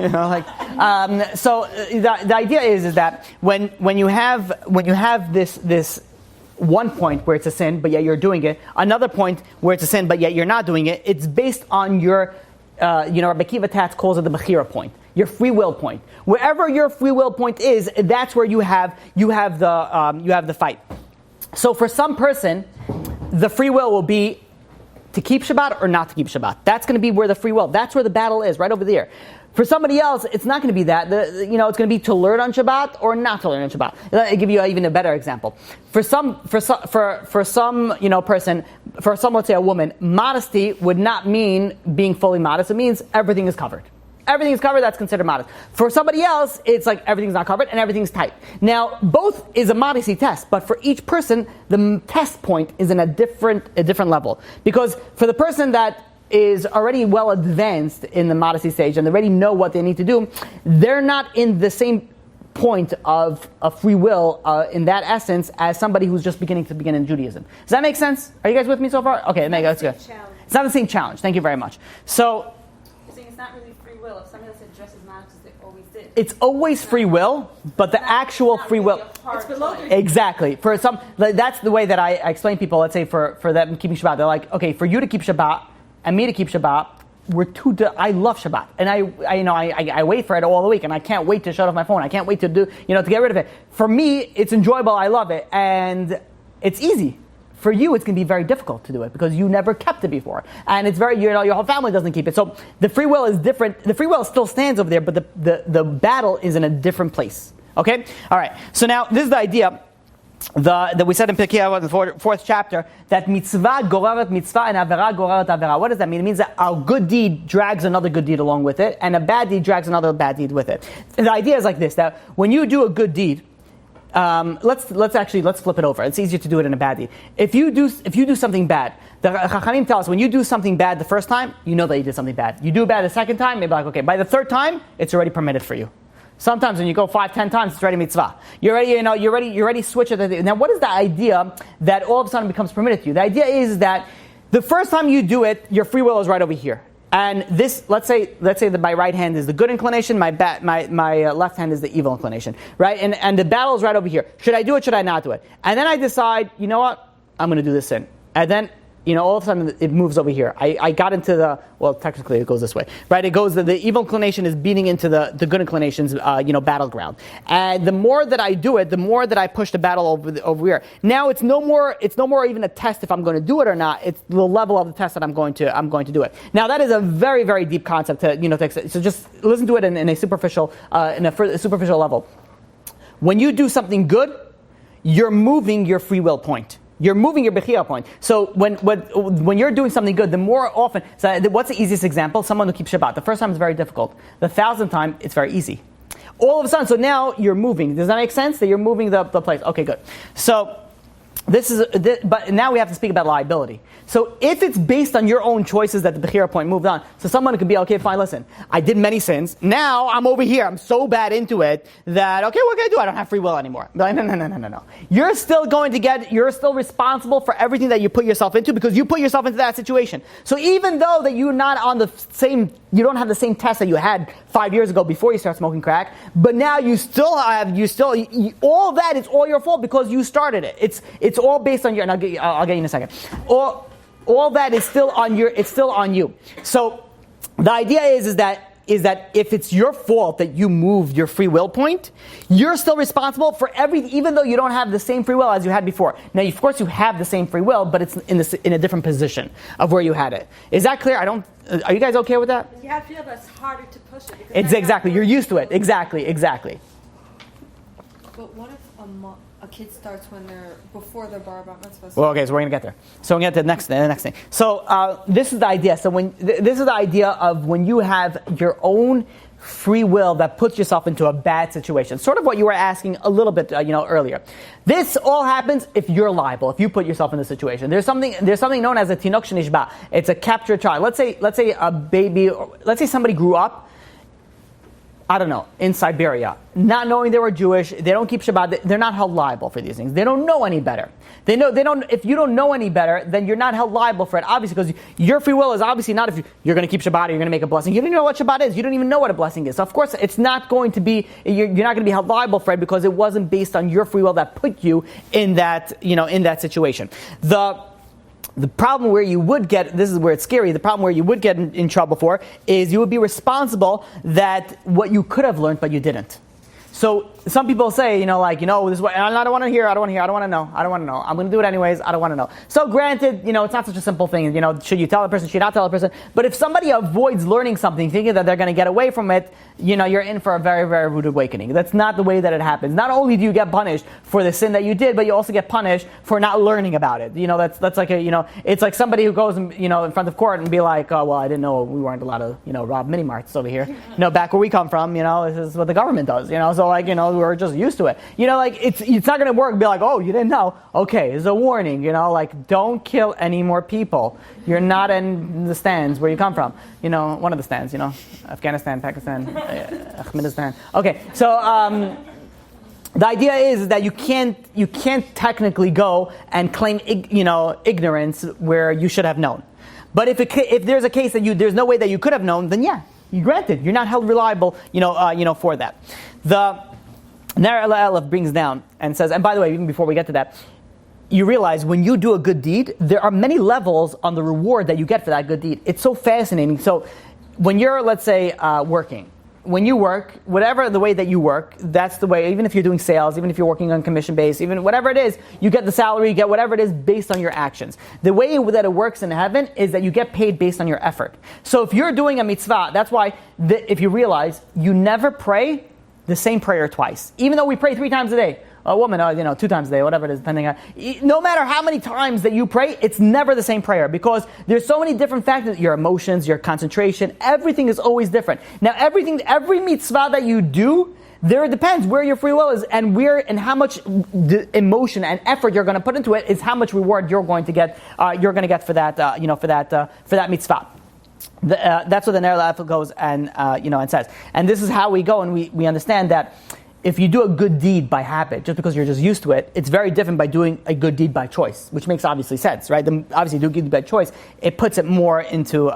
So the idea is that when you have this one point where it's a sin, but yet you're doing it, another point where it's a sin, but yet you're not doing it, it's based on your, Rabbi Kiva Tats calls it the Bechira point, your free will point. Wherever your free will point is, that's where you have the fight. So for some person, the free will be to keep Shabbat or not to keep Shabbat. That's going to be where the free will, that's where the battle is, right over there. For somebody else, it's not going to be that. It's going to be to learn on Shabbat or not to learn on Shabbat. I'll give you even a better example. For some person, let's say a woman, modesty would not mean being fully modest. It means everything is covered. Everything is covered, that's considered modest. For somebody else, it's like everything's not covered and everything's tight. Now, both is a modesty test, but for each person, the test point is in a different level. Because for the person that is already well advanced in the modesty stage and they already know what they need to do, they're not in the same point of free will in that essence as somebody who's just beginning in Judaism. Does that make sense? Are you guys with me so far? Okay, that's good. It's not the same challenge. Thank you very much. So, it's not really free will. If somebody else addresses modesty, they always did. It's always free will, but the actual free will. It's below Exactly. For some, that's the way that I explain people. Let's say for them keeping Shabbat, they're like, okay, for you to keep Shabbat and me to keep Shabbat, I love Shabbat, and I wait for it all the week, and I can't wait to shut off my phone. I can't wait to to get rid of it. For me, it's enjoyable. I love it, and it's easy. For you, it's going to be very difficult to do it because you never kept it before, and it's very your whole family doesn't keep it. So the free will is different. The free will still stands over there, but the battle is in a different place. Okay, all right. So now this is the idea that we said in Pirkei Avot in the fourth chapter, that mitzvah goreret mitzvah and avera goreret avera. What does that mean? It means that a good deed drags another good deed along with it, and a bad deed drags another bad deed with it. And the idea is like this: that when you do a good deed, let's flip it over. It's easier to do it in a bad deed. If you do something bad, the Chachamim tell us when you do something bad the first time, you know that you did something bad. You do bad the second time, maybe like okay. By the third time, it's already permitted for you. Sometimes when you go 5-10 times, it's already mitzvah. You're already switch it. Now, what is the idea that all of a sudden becomes permitted to you? The idea is that the first time you do it, your free will is right over here. And this, let's say that my right hand is the good inclination, my left hand is the evil inclination, right? And the battle is right over here. Should I do it? Should I not do it? And then I decide, you know what? I'm going to do this sin. And then, all of a sudden it moves over here. I got into technically it goes this way, right? It goes, the evil inclination is beating into the good inclination's, battleground. And the more that I do it, the more that I push the battle over here. Now it's no more even a test if I'm going to do it or not. It's the level of the test that I'm going to do it. Now that is a very, very deep concept so just listen to it in a superficial level. When you do something good, you're moving your free will point. You're moving your bechira point. So when you're doing something good, the more often, so what's the easiest example? Someone who keeps Shabbat. The first time is very difficult. The 1,000th time, it's very easy. All of a sudden, so now you're moving. Does that make sense? That you're moving the place. Okay, good. So but now we have to speak about liability. So if it's based on your own choices that the bechira point moved on, so someone could be, okay, fine, listen, I did many sins. Now I'm over here. I'm so bad into it that, okay, what can I do? I don't have free will anymore. But no. You're still responsible for everything that you put yourself into because you put yourself into that situation. So even though that you're not on you don't have the same test that you had 5 years ago before you start smoking crack, but now all that is all your fault because you started it. It's all based on and I'll get you in a second. All that is still on it's still on you. So the idea is that if it's your fault that you moved your free will point, you're still responsible for everything, even though you don't have the same free will as you had before. Now, of course, you have the same free will, but it's in a different position of where you had it. Is that clear? Are you guys okay with that? You have to feel that's harder to push it. It's exactly. You're used to it. Exactly. But what if a kid starts when they're before their bar mitzvah? Well, okay, so we're going to get there. So we're going to get to the next thing. So this is the idea. So this is the idea of when you have your own free will that puts yourself into a bad situation. Sort of what you were asking a little bit, earlier. This all happens if you're liable, if you put yourself in the situation. There's something known as a tinok shenishba. It's a captured child. Let's say a baby, let's say somebody grew up I don't know, in Siberia, not knowing they were Jewish, they don't keep Shabbat, they're not held liable for these things. They don't know any better. They don't. If you don't know any better, then you're not held liable for it, obviously, because your free will is obviously not if you're going to keep Shabbat or you're going to make a blessing. You don't even know what Shabbat is. You don't even know what a blessing is. So of course, it's not going to be. You're not going to be held liable for it because it wasn't based on your free will that put you in that situation. The problem where you would get, this is where it's scary, the problem where you would get in trouble for is you would be responsible that what you could have learned but you didn't. So some people say, this is what, I don't want to hear, I don't want to know. I'm going to do it anyways, I don't want to know. So granted, it's not such a simple thing, should you tell a person, should you not tell a person? But if somebody avoids learning something, thinking that they're going to get away from it, you're in for a very, very rude awakening. That's not the way that it happens. Not only do you get punished for the sin that you did, but you also get punished for not learning about it. That's like it's like somebody who goes in front of court and be like, oh, well, I didn't know we weren't allowed to, rob mini marts over here. Back where we come from, this is what the government does, so we're just used to it. It's not going to work. Be like, oh, you didn't know. Okay, there's a warning. Don't kill any more people. You're not in the stands where you come from. One of the stands. Afghanistan, Pakistan, Afghanistan. Okay, so the idea is that you can't technically go and claim ignorance where you should have known. But if there's a case that there's no way that you could have known, then yeah, granted, you're not held reliable. For that. The Ner Elef brings down and says, and by the way, even before we get to that, you realize when you do a good deed, there are many levels on the reward that you get for that good deed. It's so fascinating. So when you're, let's say, working, when you work, whatever the way that you work, that's the way, even if you're doing sales, even if you're working on commission base, even whatever it is, you get the salary, you get whatever it is based on your actions. The way that it works in heaven is that you get paid based on your effort. So if you're doing a mitzvah, that's why, if you realize, you never pray the same prayer twice. Even though we pray 3 times a day. A woman, 2 times a day, whatever it is, depending on. No matter how many times that you pray, it's never the same prayer because there's so many different factors. Your emotions, your concentration, everything is always different. Now, every mitzvah that you do, there it depends where your free will is and how much emotion and effort you're going to put into it is how much reward you're going to get. You're going to get for that. For that mitzvah. That's what the Ner Elef goes and says. And this is how we go and we understand that if you do a good deed by habit, just because you're just used to it, it's very different by doing a good deed by choice, which makes obviously sense, right? Obviously, do good deed by choice, it puts it more into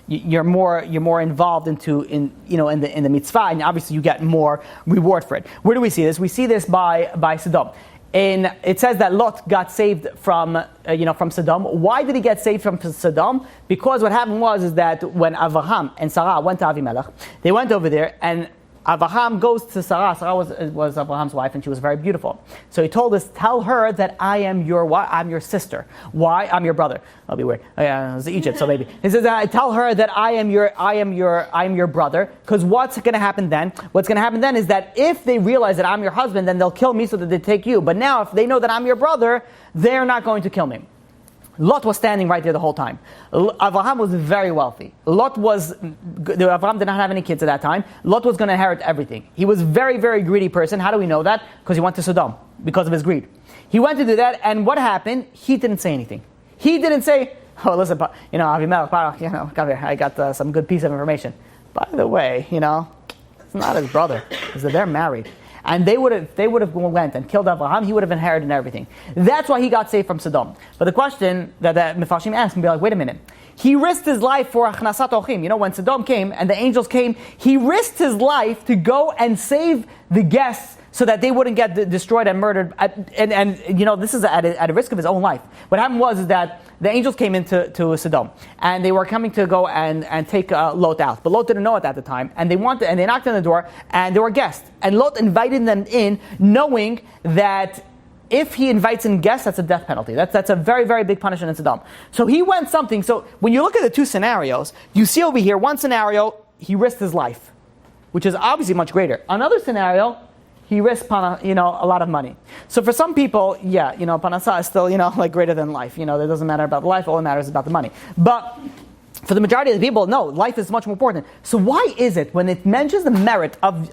you're more involved in the mitzvah, and obviously you get more reward for it. Where do we see this? We see this by Sodom. And it says that Lot got saved from Sodom. Why did he get saved from Sodom? Because what happened was that when Avraham and Sarah went to Avimelech, they went over there and Avraham goes to Sarah. Sarah was Abraham's wife, and she was very beautiful. So he told us, "Tell her that I am your sister. Why? I'm your brother." That'll be weird. Oh, yeah, it's Egypt, so maybe he says, "Tell her that I am your brother." Because what's going to happen then? What's going to happen then is that if they realize that I'm your husband, then they'll kill me so that they take you. But now, if they know that I'm your brother, they're not going to kill me. Lot was standing right there the whole time. Avraham was very wealthy. Avraham did not have any kids at that time. Lot was going to inherit everything. He was a very, very greedy person. How do we know that? Because he went to Sodom because of his greed. He went to do that, and what happened? He didn't say anything. He didn't say, "Oh, listen, Avimelech, come here. I got some good piece of information. By the way, it's not his brother. It's that they're married." And they would have went and killed Avraham, he would have inherited everything. That's why he got saved from Sodom. But the question that Mefashim asked, and be like, wait a minute. He risked his life for achnasat ochim. When Sodom came and the angels came, he risked his life to go and save the guests so that they wouldn't get destroyed and murdered. And this is at a risk of his own life. What happened was that the angels came into Sodom, and they were coming to go and take Lot out. But Lot didn't know it at the time, and they knocked on the door, and there were guests. And Lot invited them in, knowing that if he invites in guests, that's a death penalty. That's a very, very big punishment in Sodom. So he went something. So when you look at the 2 scenarios, you see over here, one scenario, he risked his life, which is obviously much greater. Another scenario, he risked a lot of money. So for some people, panasa is still, greater than life. It doesn't matter about the life, all that matters is about the money. But for the majority of the people, no, life is much more important. So why is it, when it mentions the merit of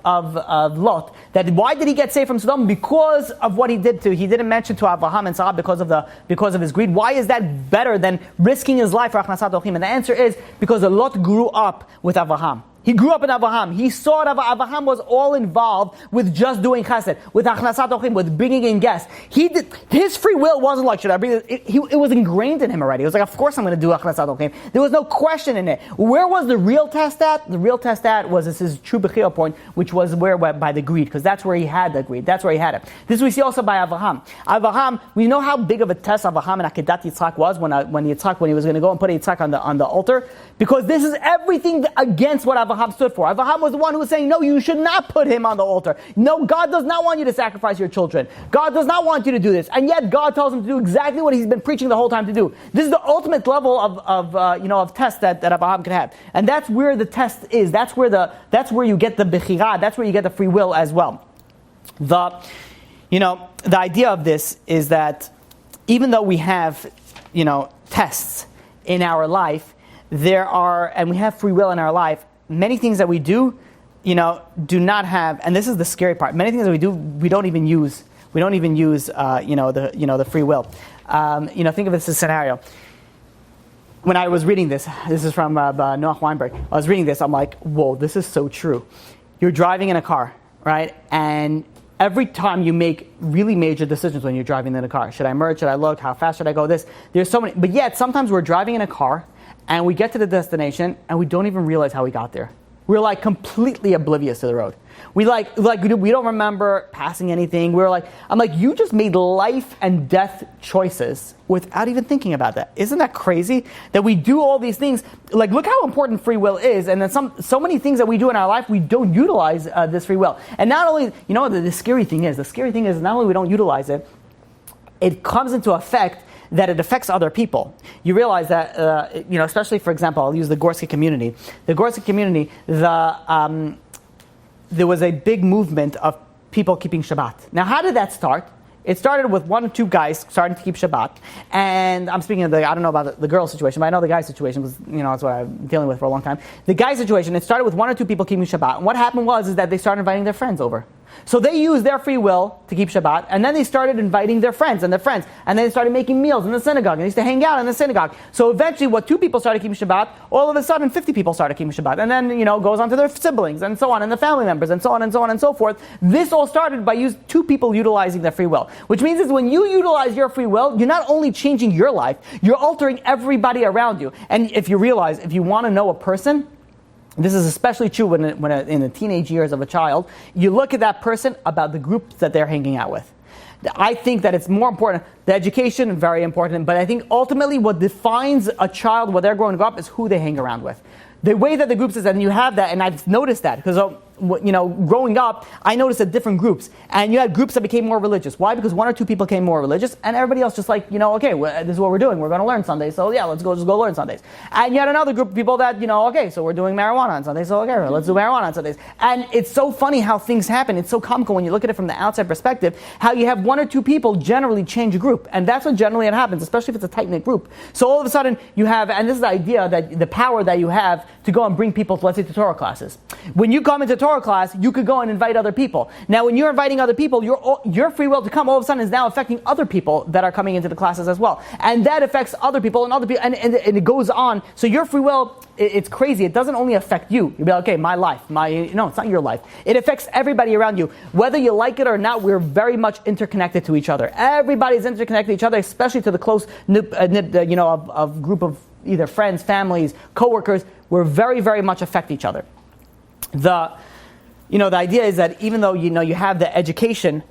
Lot, that why did he get saved from Sodom? Because of what he did he didn't mention to Avraham and Sarah because of his greed. Why is that better than risking his life for achnasat ochim? And the answer is because Lot grew up with Avraham. He grew up in Avraham. He saw that Avraham was all involved with just doing chesed, with achnasat ochim, with bringing in guests. His free will wasn't like, should I bring this? It was ingrained in him already. It was like, of course I'm going to do achnasat ochim. There was no question in it. Where was the real test at? The real test at was his true bechira point, which was by the greed, because that's where he had the greed. That's where he had it. This we see also by Avraham. Avraham, we know how big of a test Avraham and Akedat Yitzchak was when he was going to go and put Yitzchak on the altar, because this is everything against what Avraham stood for. Avraham was the one who was saying, no, you should not put him on the altar. No, God does not want you to sacrifice your children. God does not want you to do this. And yet God tells him to do exactly what he's been preaching the whole time to do. This is the ultimate level of test that Avraham could have. And that's where the test is. That's where you get the bechira. That's where you get the free will as well. The idea of this is that even though we have, tests in our life, and we have free will in our life, many things that we do, do not have, and this is the scary part. Many things that we do, we don't even use. We don't even use, the free will. Think of this as a scenario. When I was reading this is from Noach Weinberg. I was reading this. I'm like, whoa, this is so true. You're driving in a car, right? And every time you make really major decisions when you're driving in a car, should I merge? Should I look? How fast should I go? There's so many. But yet, sometimes we're driving in a car, and we get to the destination, and we don't even realize how we got there. We're like completely oblivious to the road. We don't remember passing anything. I'm like, you just made life and death choices without even thinking about that. Isn't that crazy? That we do all these things. Like, look how important free will is, and then so many things that we do in our life, we don't utilize this free will. And not only, the scary thing is not only we don't utilize it, it comes into effect that it affects other people. You realize that, especially, for example, I'll use the Gorski community. The Gorski community, there was a big movement of people keeping Shabbat. Now, how did that start? It started with one or two guys starting to keep Shabbat. And I'm speaking of I don't know about the girl situation, but I know the guy situation was, that's what I'm dealing with for a long time. The guy situation, it started with one or two people keeping Shabbat. And what happened is that they started inviting their friends over. So they used their free will to keep Shabbat, and then they started inviting their friends, and then they started making meals in the synagogue, and they used to hang out in the synagogue. So eventually, what 2 people started keeping Shabbat, all of a sudden 50 people started keeping Shabbat, and then, goes on to their siblings, and so on, and the family members, and so on, and so on, and so forth. This all started by 2 people utilizing their free will. Which means is when you utilize your free will, you're not only changing your life, you're altering everybody around you. And if you want to know a person, this is especially true when in the teenage years of a child, you look at that person about the groups that they're hanging out with. I think that it's more important. The education, very important, but I think ultimately what defines a child when they're growing up is who they hang around with. The way that the groups is, and you have that, and I've noticed that, because, growing up, I noticed that different groups, and you had groups that became more religious. Why? Because 1 or 2 people became more religious, and everybody else just this is what we're doing. We're going to learn Sundays, so yeah, let's go learn Sundays. And you had another group of people that, so we're doing marijuana on Sundays, so okay, let's do marijuana on Sundays. And it's so funny how things happen. It's so comical when you look at it from the outside perspective, how you have 1 or 2 people generally change a group, and that's what generally it happens, especially if it's a tight-knit group. So all of a sudden, you have, and this is the idea that the power that you have to go and bring people, let's say, to Torah classes. When you come into Torah class, you could go and invite other people. Now, when you're inviting other people, your free will to come all of a sudden is now affecting other people that are coming into the classes as well. And that affects other people, and it goes on. So your free will, it's crazy. It doesn't only affect you. You'll be like, okay, my life. No, it's not your life. It affects everybody around you. Whether you like it or not, we're very much interconnected to each other. Everybody's interconnected to each other, especially to the close of group of either friends, families, coworkers. We're very, very much affect each other. The idea is that even though you have the education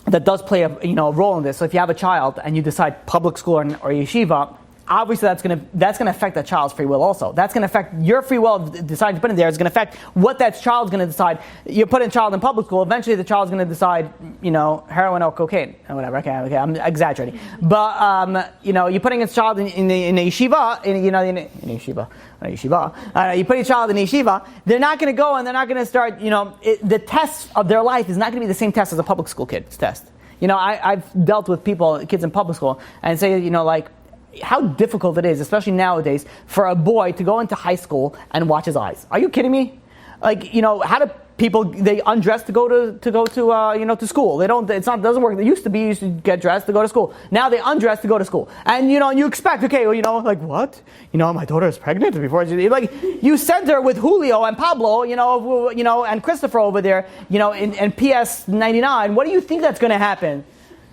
that does play a role in this. So if you have a child and you decide public school or yeshiva, obviously that's going to affect that child's free will also. That's going to affect your free will of deciding to put in there. It's going to affect what that child's going to decide. You put a child in public school, eventually the child's going to decide, heroin or cocaine or whatever. Okay, I'm exaggerating. But, you're putting a child in a yeshiva, you put your child in yeshiva, they're not going to go and they're not going to start, the test of their life is not going to be the same test as a public school kid's test. I've dealt with kids in public school, and say, how difficult it is, especially nowadays, for a boy to go into high school and watch his eyes. Are you kidding me? How to people, they undress to go to school. They don't. It doesn't work. It used to be you used to get dressed to go to school. Now they undress to go to school. And you expect, okay, well, like what? My daughter is pregnant before she, like you sent her with Julio and Pablo, and Christopher over there, in PS 99. What do you think that's going to happen?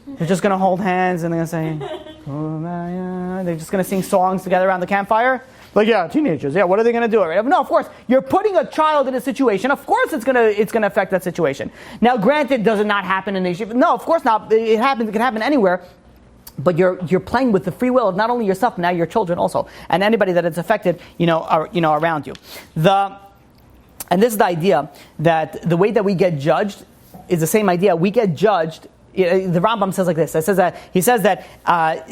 They're just going to hold hands and they're going to say, they're just going to sing songs together around the campfire. Like, yeah, teenagers. Yeah, what are they going to do? Right? No, of course, you're putting a child in a situation. Of course, it's gonna affect that situation. Now, granted, does it not happen in Asia? No, of course not. It happens. It can happen anywhere. But you're playing with the free will of not only yourself, but now your children also, and anybody that it's affected, around you. And this is the idea that the way that we get judged is the same idea. We get judged. The Rambam says like this. He says that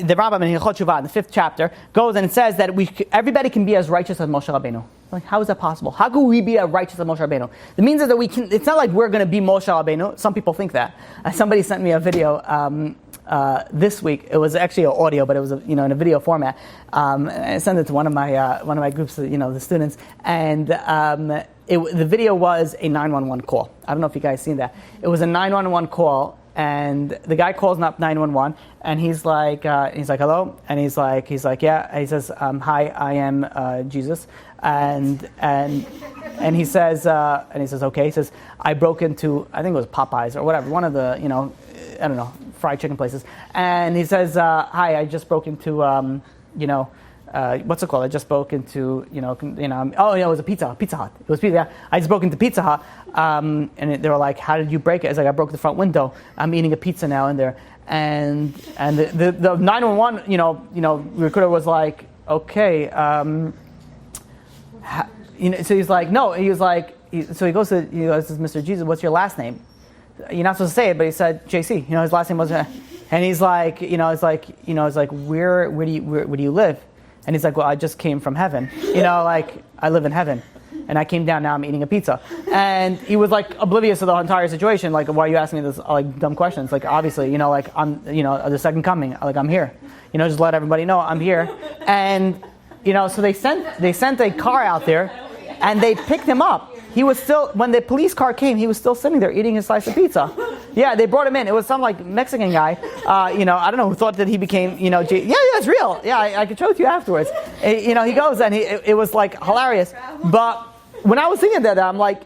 the Rambam in Hilchot Shuvah in the 5th chapter goes and it says that everybody can be as righteous as Moshe Rabbeinu. Like, how is that possible? How can we be as righteous as Moshe Rabbeinu? It means that we can. It's not like we're going to be Moshe Rabbeinu. Some people think that. Somebody sent me a video this week. It was actually an audio, but it was in a video format. I sent it to one of my groups, the students, and the video was a 911 call. I don't know if you guys seen that. It was a 911 call. And the guy calls up 911, and he's like, hello, and he's like, yeah. And he says, hi, I am Jesus, and he says, okay. He says, I broke into, I think it was Popeyes or whatever, one of the, I don't know, fried chicken places, and he says, hi, I just broke into, what's it called? I just broke into, it was a Pizza Hut. It was pizza. Yeah. I just broke into Pizza Hut, and they were like, "How did you break it?" It's like, "I broke the front window. I'm eating a pizza now in there." And the 911, recruiter was like, "Okay," so he's like, "No." He was like, so he goes, "Mr. Jesus, what's your last name?" You're not supposed to say it, but he said JC. His last name was, and he's like, it's like, where do you live? And he's like, well, I just came from heaven. I live in heaven. And I came down, now I'm eating a pizza. And he was like oblivious to the entire situation. Like, why are you asking me this dumb questions? Like, obviously, I'm, the second coming. Like, I'm here. Just let everybody know I'm here. And, so they sent a car out there and they picked him up. He was still, when the police car came, he was still sitting there eating his slice of pizza. Yeah, they brought him in. It was some Mexican guy, I don't know, who thought that he became, yeah, it's real. Yeah, I can show it to you afterwards. He goes and it was like hilarious. But when I was thinking that, I'm like,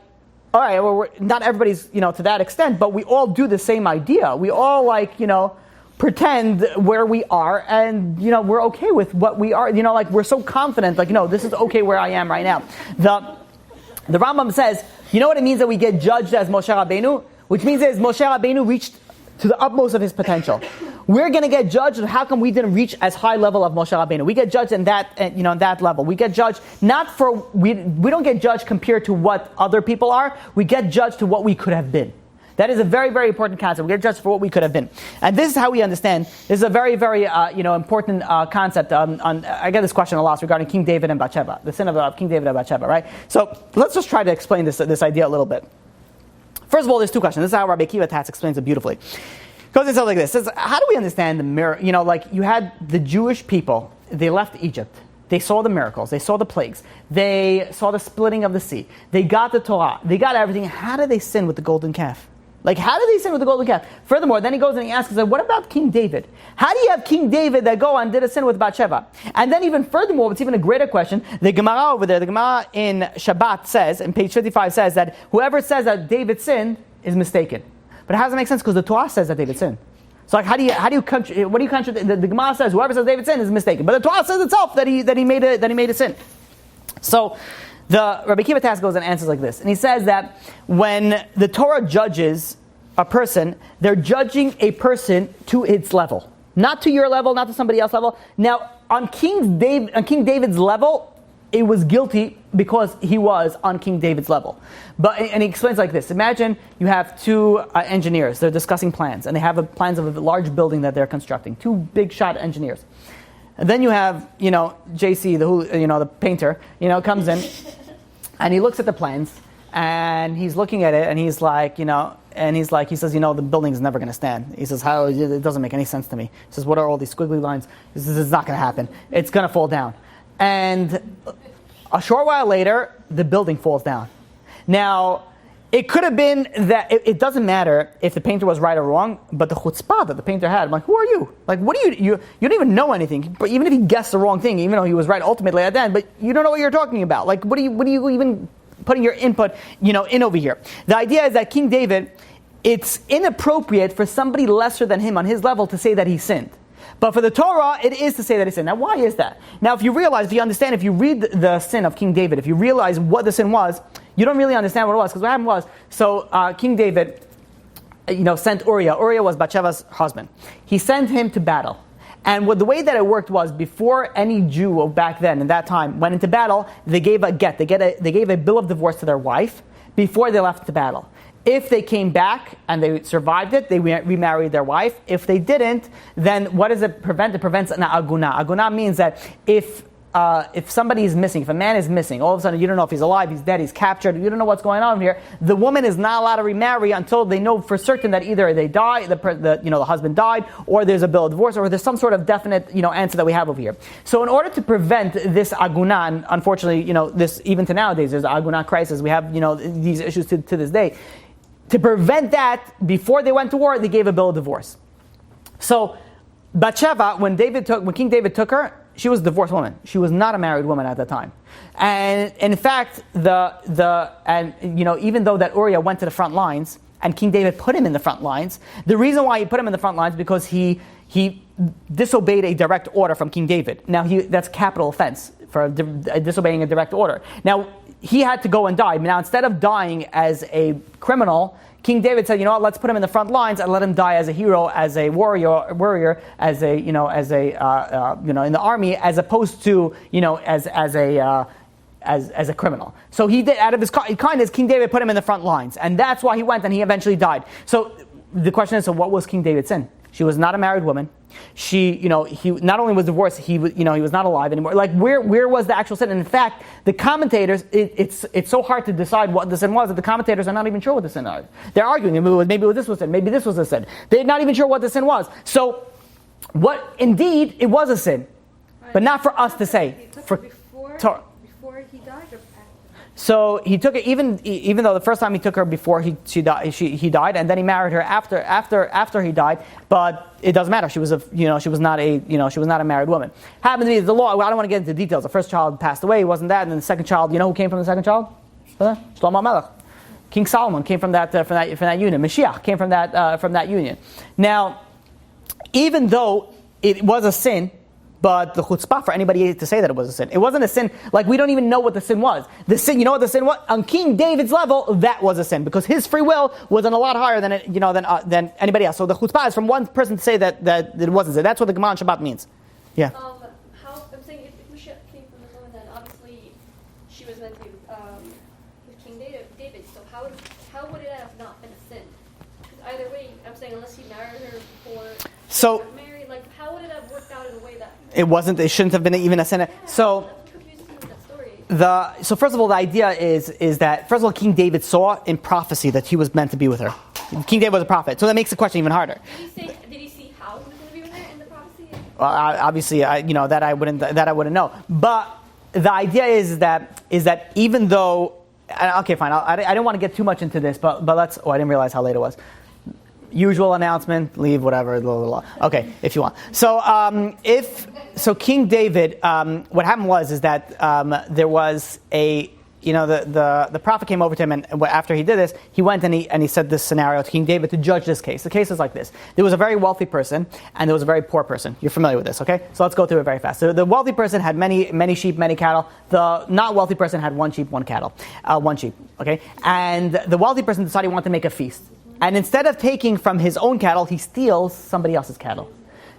all right, well, not everybody's, to that extent, but we all do the same idea. We all pretend where we are and, we're okay with what we are. We're so confident, this is okay where I am right now. The Rambam says, you know what it means that we get judged as Moshe Rabbeinu? Which means that Moshe Rabbeinu reached to the utmost of his potential. We're going to get judged on how come we didn't reach as high level of Moshe Rabbeinu. We get judged in that, that level. We get judged not for, we don't get judged compared to what other people are. We get judged to what we could have been. That is a very, very important concept. We get judged for what we could have been. And this is how we understand. This is a very, very, important concept. I get this question a lot regarding King David and Batsheva, the sin of King David and Batsheva, right? So let's just try to explain this idea a little bit. First of all, there's two questions. This is how Rabbi Akiva Tatz explains it beautifully. It goes into like this. It says, how do we understand the mirror? You had the Jewish people. They left Egypt. They saw the miracles. They saw the plagues. They saw the splitting of the sea. They got the Torah. They got everything. How did they sin with the golden calf? How did they sin with the golden calf? Furthermore, then he goes and he asks, what about King David? How do you have King David that go and did a sin with Batsheva? And then even furthermore, it's even a greater question. The Gemara over there, the Gemara in Shabbat says, in page 55 says that whoever says that David sinned is mistaken. But how does it make sense? Because the Torah says that David sinned. So what do you contradict? The Gemara says whoever says David sinned is mistaken. But the Torah says itself that he made a sin. So the Rabbi Akiva Tatz goes and answers like this. And he says that when the Torah judges a person, they're judging a person to its level. Not to your level, not to somebody else's level. Now, on King David's level, it was guilty because he was on King David's level. And he explains like this. Imagine you have two engineers. They're discussing plans. And they have plans of a large building that they're constructing. Two big shot engineers. And then you have, JC, the painter, comes in and he looks at the plans and he's looking at it and he's like, he says, the building's never going to stand. He says, how? It doesn't make any sense to me. He says, what are all these squiggly lines? He says, it's not going to happen. It's going to fall down. And a short while later, the building falls down. Now, it could have been that it doesn't matter if the painter was right or wrong, but the chutzpah that the painter had, I'm like, who are you? Like, what do you don't even know anything. But even if he guessed the wrong thing, even though he was right ultimately at the end, but you don't know what you're talking about. Like, what are you even putting your input, in over here? The idea is that King David, it's inappropriate for somebody lesser than him on his level to say that he sinned. But for the Torah, it is to say that he sinned. Now, why is that? Now, if you understand, if you read the sin of King David, if you realize what the sin was, you don't really understand what it was. Because what happened was, King David, sent Uriah. Uriah was Batsheva's husband. He sent him to battle. And the way that it worked was, before any Jew back then, in that time, went into battle, they gave a get. They gave a bill of divorce to their wife before they left the battle. If they came back and they survived it, they remarried their wife. If they didn't, then what does it prevent? It prevents an aguna. Aguna means that if somebody is missing, if a man is missing, all of a sudden you don't know if he's alive, he's dead, he's captured, you don't know what's going on here, the woman is not allowed to remarry until they know for certain that either they die, the husband died, or there's a bill of divorce, or there's some sort of definite answer that we have over here. So in order to prevent this aguna, and unfortunately, this even to nowadays, there's aguna crisis, we have these issues to this day. To prevent that, before they went to war, they gave a bill of divorce. So Batsheva, when King David took her, she was a divorced woman. She was not a married woman at the time. And in fact, even though that Uriah went to the front lines, and King David put him in the front lines, the reason why he put him in the front lines because he disobeyed a direct order from King David. Now that's capital offense for disobeying a direct order. Now he had to go and die. Now instead of dying as a criminal, King David said, let's put him in the front lines and let him die as a hero, as a warrior, as a in the army, as opposed to as a criminal. So he did, out of his kindness, King David put him in the front lines, and that's why he went and he eventually died. So the question is, so what was King David's sin? She was not a married woman. He not only was divorced, he was not alive anymore. Like, where was the actual sin? And in fact, the commentators, it's so hard to decide what the sin was that the commentators are not even sure what the sin was. They're arguing, maybe this was sin, maybe this was a sin. They're not even sure what the sin was. So, indeed, it was a sin, but not for us to say. He took For before he died, or after? So he took it even though the first time he took her before he died, and then he married her after he died. But it doesn't matter. She was not a married woman. Happened to be the law. I don't want to get into details. The first child passed away. It wasn't that, and then the second child. You know who came from the second child? Shlomo Melech. King Solomon came from that union. Mashiach came from that union. Now, even though it was a sin. But the chutzpah for anybody to say that it was a sin. It wasn't a sin, like we don't even know what the sin was. The sin, you know what the sin was? On King David's level, that was a sin, because his free will was on a lot higher than anybody else. So the chutzpah is from one person to say that it wasn't a sin. That's what the Gemara on Shabbat means. Yeah. I'm saying if Mashiach came from this woman, then obviously she was meant to be with King David. So how would it have not been a sin? Because either way, I'm saying unless he married her before So. she got married, how would it have worked out in a way that It shouldn't have been even a sin. Yeah, so first of all, the idea is that first of all, King David saw in prophecy that he was meant to be with her. King David was a prophet, so that makes the question even harder. Did he see how he was going to be with her in the prophecy? Obviously, that I wouldn't know. But the idea is that even though, okay, fine, I didn't want to get too much into this, but let's. Oh, I didn't realize how late it was. Usual announcement, leave, whatever, blah, blah, blah. Okay, if you want. So King David, what happened was that there was the prophet came over to him, and after he did this, he went and he said this scenario to King David to judge this case. The case is like this: there was a very wealthy person, and there was a very poor person. You're familiar with this, okay? So let's go through it very fast. So the wealthy person had many sheep, many cattle. The not wealthy person had one sheep, one sheep. Okay, and the wealthy person decided he wanted to make a feast. And instead of taking from his own cattle, he steals somebody else's cattle.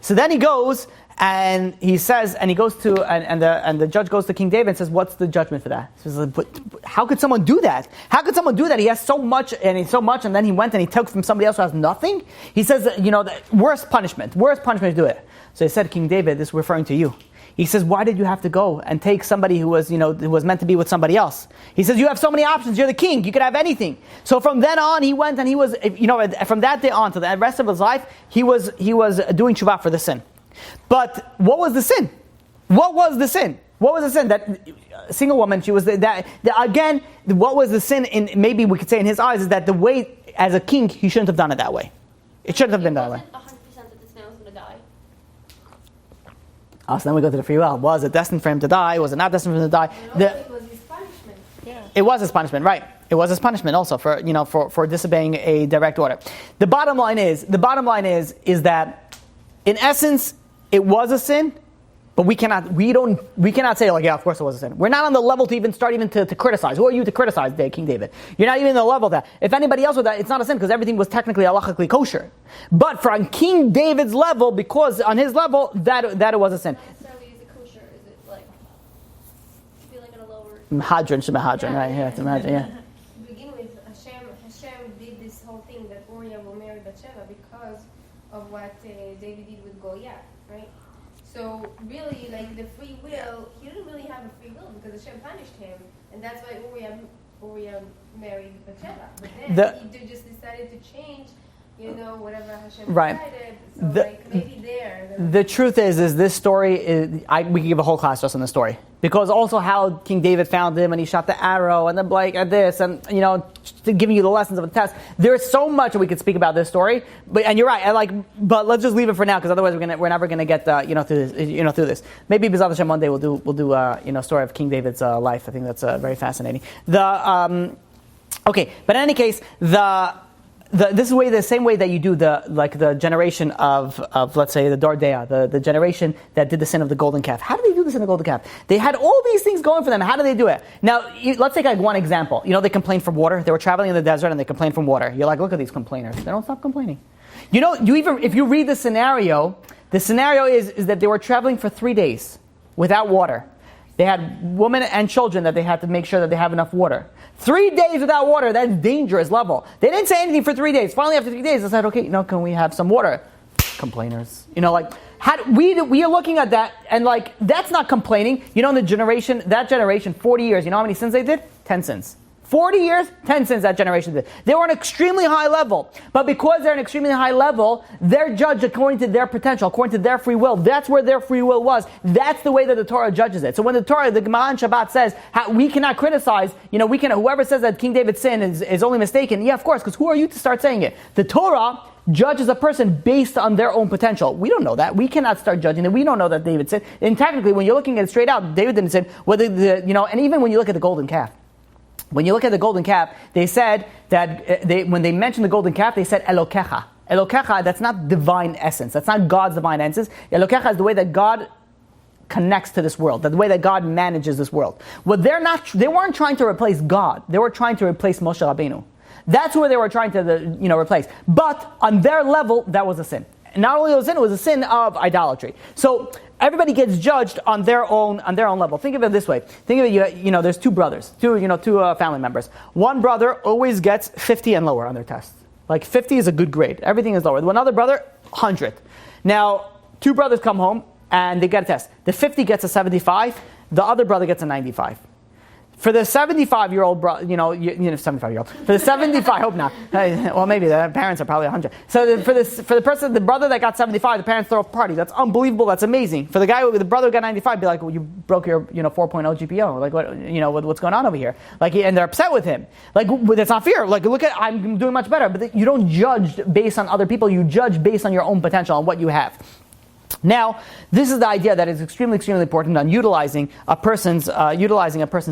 So then he goes and he says, and he goes to, and the judge goes to King David and says, "What's the judgment for that?" He says, "But how could someone do that? How could someone do that? He has so much, and then he went and he took from somebody else who has nothing." He says, the worst punishment to do it. So he said, "King David, this is referring to you." He says, "Why did you have to go and take somebody who was meant to be with somebody else?" He says, "You have so many options. You're the king. You could have anything." So from then on, he went and he was, from that day on to the rest of his life, he was doing tshuva for the sin. But what was the sin? What was the sin? What was the sin? That a single woman, she was again, what was the sin in, maybe we could say in his eyes, is that the way, as a king, he shouldn't have done it that way. It shouldn't have been that way. It wasn't 100% that this man was going to die. Oh, so then we go to the free will. Was it destined for him to die? Was it not destined for him to die? It was his punishment. Yeah. It was his punishment, right? It was his punishment also for disobeying a direct order. The bottom line is that in essence it was a sin, but we cannot say like, yeah, of course it was a sin. We're not on the level to even start to criticize. Who are you to criticize King David? You're not even on the level of that. If anybody else would that, it's not a sin because everything was technically halachically kosher. But for on King David's level, because on his level that it was a sin. Not necessarily is it kosher. Is it like feeling at a lower? Mahadran, shemahadran, right? Yeah, to imagine, yeah. To begin with, Hashem did this whole thing that Uriah will marry Batsheva because of what David did with Goliath, right? So really, like the free will, he didn't really have a free will because Hashem punished him, and that's why Uriah married Batsheva. But then he just decided to change, whatever Hashem decided. So maybe the truth is this story we could give a whole class just on the story, because also how King David found him and he shot the arrow and then at this and giving you the lessons of the test. There's so much we could speak about this story, and you're right. But let's just leave it for now because otherwise we're never gonna get through this. Maybe B'ezrat Hashem one day we'll do story of King David's life. I think that's very fascinating. Okay, but in any case this is the same way that you do the generation of let's say the Dordea, the generation that did the sin of the golden calf. How did they do the sin of the golden calf? They had all these things going for them. How did they do it? Now, let's take one example. They complained from water. They were traveling in the desert and they complained from water. You're like, look at these complainers. They don't stop complaining. If you read the scenario is that they were traveling for 3 days without water. They had women and children that they had to make sure that they have enough water. 3 days without water, that's dangerous level. They didn't say anything for 3 days. Finally, after 3 days, they said, okay, can we have some water? Complainers. We are looking at that, and that's not complaining. In that generation, 40 years, you know how many sins they did? 10 sins. 40 years, 10 sins that generation did. They were on an extremely high level. But because they're an extremely high level, they're judged according to their potential, according to their free will. That's where their free will was. That's the way that the Torah judges it. So when the Gemara in Shabbat says, we cannot criticize, whoever says that King David's sin is only mistaken, yeah, of course, because who are you to start saying it? The Torah judges a person based on their own potential. We don't know that. We cannot start judging it. We don't know that David sinned. And technically, when you're looking at it straight out, David didn't sin. And even when you look at the golden calf, when you look at the golden calf, they said that when they mentioned the golden calf, they said Elokecha. Elokecha, that's not divine essence. That's not God's divine essence. Elokecha is the way that God connects to this world, the way that God manages this world. They weren't trying to replace God. They were trying to replace Moshe Rabbeinu. That's where they were trying to replace. But on their level, that was a sin. And not only was it was a sin of idolatry. So everybody gets judged on their own level. Think of it this way. Think of it, there's two brothers, two family members. One brother always gets 50 and lower on their test. 50 is a good grade. Everything is lower. One other brother, 100. Now, two brothers come home and they get a test. The 50 gets a 75. The other brother gets a 95. For the 75-year-old brother, 75-year-old. For the 75, I hope not. Well, maybe the parents are probably 100. So for the brother that got 75, the parents throw a party. That's unbelievable. That's amazing. For the brother who got 95, be like, well, you broke your 4.0 GPO. What's going on over here? And they're upset with him. That's not fair. Look at, I'm doing much better. But you don't judge based on other people. You judge based on your own potential and what you have. Now, this is the idea that is extremely, extremely important on utilizing a person's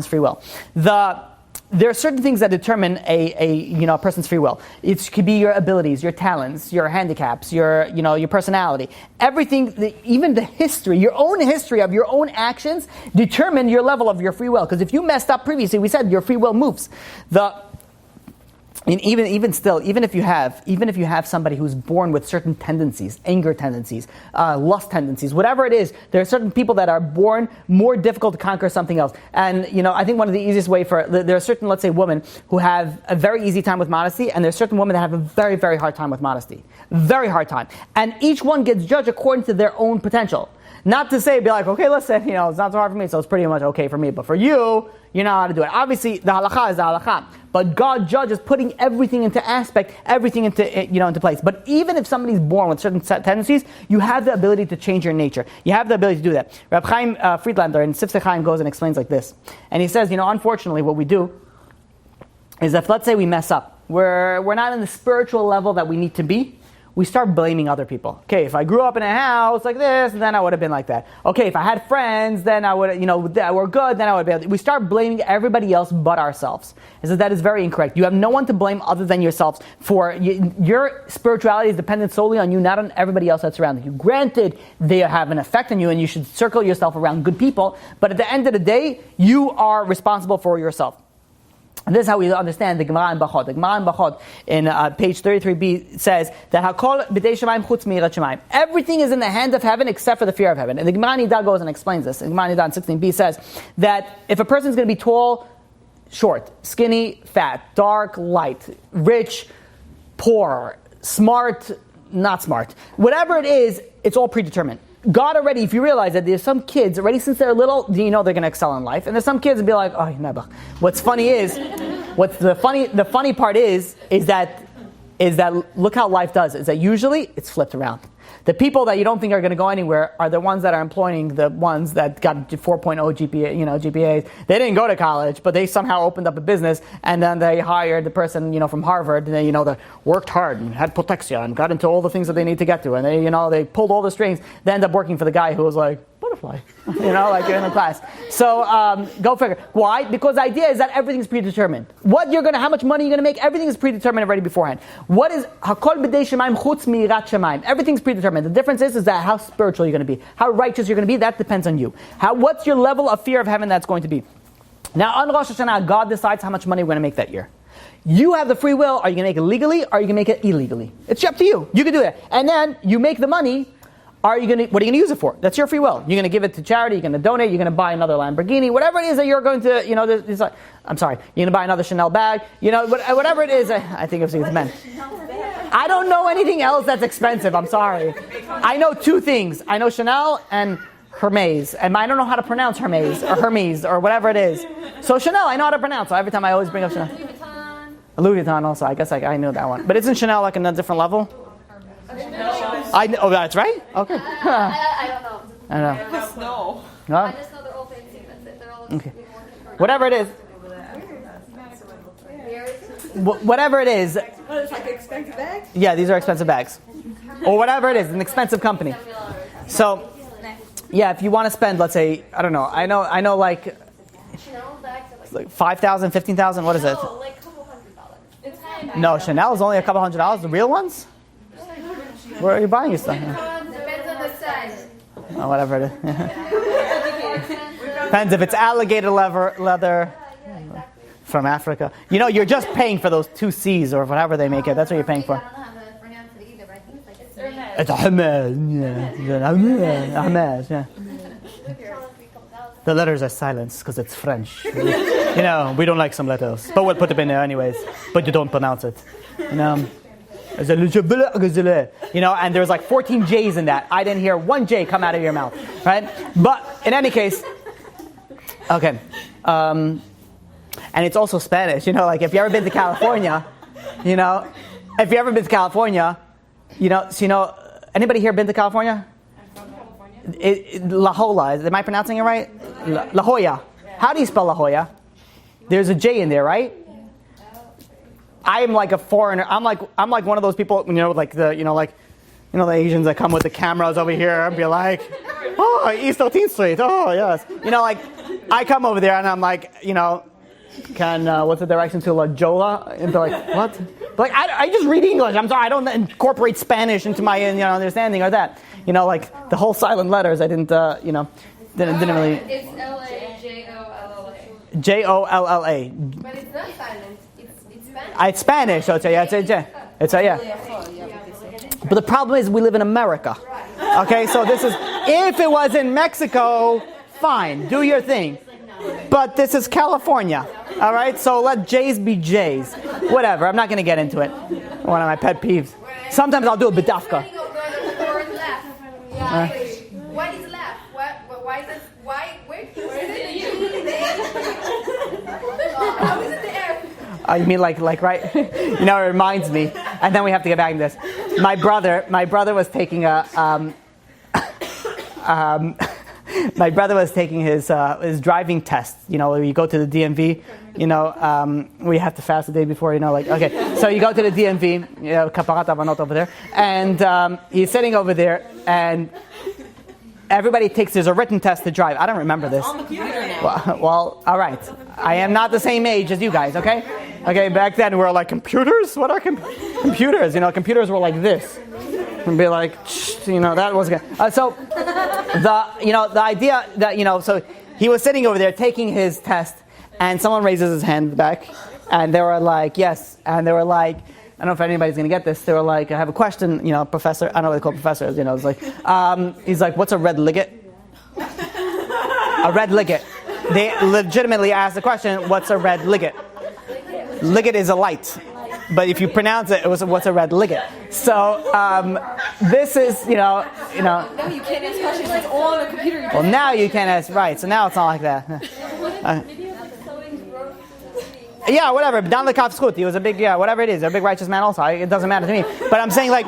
free will. There are certain things that determine a person's free will. It could be your abilities, your talents, your handicaps, your personality. Everything, even the history, your own history of your own actions determine your level of your free will. Because if you messed up previously, we said your free will moves. And even if you have somebody who's born with certain tendencies, anger tendencies, lust tendencies, whatever it is, there are certain people that are born more difficult to conquer something else. And I think one of the easiest way there are certain, let's say, women who have a very easy time with modesty, and there are certain women that have a very, very hard time with modesty, very hard time. And each one gets judged according to their own potential. Not to say, be like, okay, listen, it's not so hard for me, so it's pretty much okay for me. But for you, you know how to do it. Obviously, the halakha is the halakha. But God judges putting everything into place. But even if somebody's born with certain tendencies, you have the ability to change your nature. You have the ability to do that. Rabbi Chaim Friedlander in Sifsei Chaim goes and explains like this. And he says, unfortunately, what we do is that, let's say we mess up. We're not in the spiritual level that we need to be. We start blaming other people. Okay, if I grew up in a house like this, then I would have been like that. Okay, if I had friends, then I would, we're good, then I would be able to. We start blaming everybody else but ourselves. And so that is very incorrect. You have no one to blame other than yourselves. Your spirituality is dependent solely on you, not on everybody else that's around you. Granted, they have an effect on you, and you should circle yourself around good people, but at the end of the day, you are responsible for yourself. And this is how we understand the Gemara in Bachot. The Gemara in Bachot in page 33b says that Hakol b'dei Shemaim chutz mi'irat Shemaim. Everything is in the hand of heaven except for the fear of heaven. And the Gemara Nida goes and explains this. The Gemara Nida in 16b says that if a person is going to be tall, short, skinny, fat, dark, light, rich, poor, smart, not smart, whatever it is, it's all predetermined. God already, if you realize that there's some kids already since they're little, they're going to excel in life, and there's some kids that be like, oh, never. What's funny is, the funny part is that look how life does. Is that usually it's flipped around. The people that you don't think are going to go anywhere are the ones that are employing the ones that got 4.0 GPAs. They didn't go to college, but they somehow opened up a business, and then they hired the person, from Harvard, and they, that worked hard and had potexia and got into all the things that they need to get to, and they pulled all the strings. They end up working for the guy who was like, butterfly, like in the class. So go figure. Why? Because the idea is that everything's predetermined. How much money you're going to make, everything is predetermined already beforehand. What is Hakol b'dei Shemaim chutz mi'irat Shemaim? Everything's predetermined. The difference is that how spiritual you're going to be, how righteous you're going to be. That depends on you. What's your level of fear of heaven that's going to be? Now on Rosh Hashanah, God decides how much money we're going to make that year. You have the free will. Are you going to make it legally, or are you going to make it illegally? It's up to you. You can do that, and then you make the money. What are you going to use it for? That's your free will. You're going to give it to charity, you're going to donate, you're going to buy another Lamborghini, whatever it is that you're going to, I'm sorry, you're going to buy another Chanel bag, whatever it is, I think it's men. I don't know anything else that's expensive, I'm sorry. I know two things. I know Chanel and Hermes, and I don't know how to pronounce Hermes, or whatever it is. So Chanel, I know how to pronounce, so every time I always bring up Chanel. Louis Vuitton also, I guess I knew that one. But isn't Chanel like on a different level? That's right? Okay. I don't know. I don't know. No. I just know they're all fancy. That's it. They're all okay. Whatever it is. Whatever it is. What, it's like expensive bags? Yeah, these are expensive bags. Or whatever it is, an expensive company. So, yeah, if you want to spend, let's say, I don't know, I know like Chanel bags are like 5,000, 15,000, what is it? No, like $200. No, Chanel is only a couple $100. The real ones? Where are you buying your stuff? Depends on the size. Oh, whatever it is. Depends if it's alligator leather from Africa. You're just paying for those 2 C's or whatever they make it. That's what you're paying for. I don't know how to pronounce it either, but I think it's like It's a Hermes. Yeah. Hermes, yeah. The letters are silenced because it's French. We don't like some letters. But we'll put them in there anyways. But you don't pronounce it. And there's like 14 J's in that. I didn't hear one J come out of your mouth, right? But in any case, okay. And it's also Spanish, like if you ever been to California, anybody here been to California? La Jolla, am I pronouncing it right? La Jolla. How do you spell La Jolla? There's a J in there, right? I am like a foreigner. I'm like one of those people, the Asians that come with the cameras over here and be like, oh, East 13th Street. Oh, yes. I come over there and I'm like, what's the direction to La Jolla? And they're like, what? Like, I just read English. I'm sorry, I don't incorporate Spanish into my understanding or that. Like the whole silent letters, I didn't really. It's L-A-J-O-L-L-A. J-O-L-L-A. But it's not silent. It's Spanish. It's Spanish, so it's yeah. But the problem is we live in America. Okay, so this is, if it was in Mexico, fine, do your thing. But this is California, all right? So let J's be J's. Whatever, I'm not going to get into it. One of my pet peeves. Sometimes I'll do a bedafka. What is left? You mean like right? It reminds me. And then we have to get back to this. My brother was taking his driving test. You go to the DMV. We have to fast the day before. Okay. So you go to the DMV. Kaparat Avanot over there, and he's sitting over there, and everybody there's a written test to drive. I don't remember this. On the computer now. Well, all right. I am not the same age as you guys, okay? Okay, back then we were like, computers? What are computers? Computers were like this. And be like, that was good. So the idea that, so he was sitting over there taking his test, and someone raises his hand back, and they were like, yes. And they were like, I don't know if anybody's going to get this. They were like, I have a question, professor. I don't know what they call professors. It's like, he's like, what's a red ligget? A red ligget. They legitimately asked the question, what's a red ligget? Ligget is a light. But if you pronounce it, what's a red ligget? So this is, Now you can't ask questions. It's all on the computer. Well, now you can't ask, right. So now it's not like that. Yeah, whatever. Dan Lekaf Skut. He was a big, whatever it is, a big righteous man also. It doesn't matter to me. But I'm saying like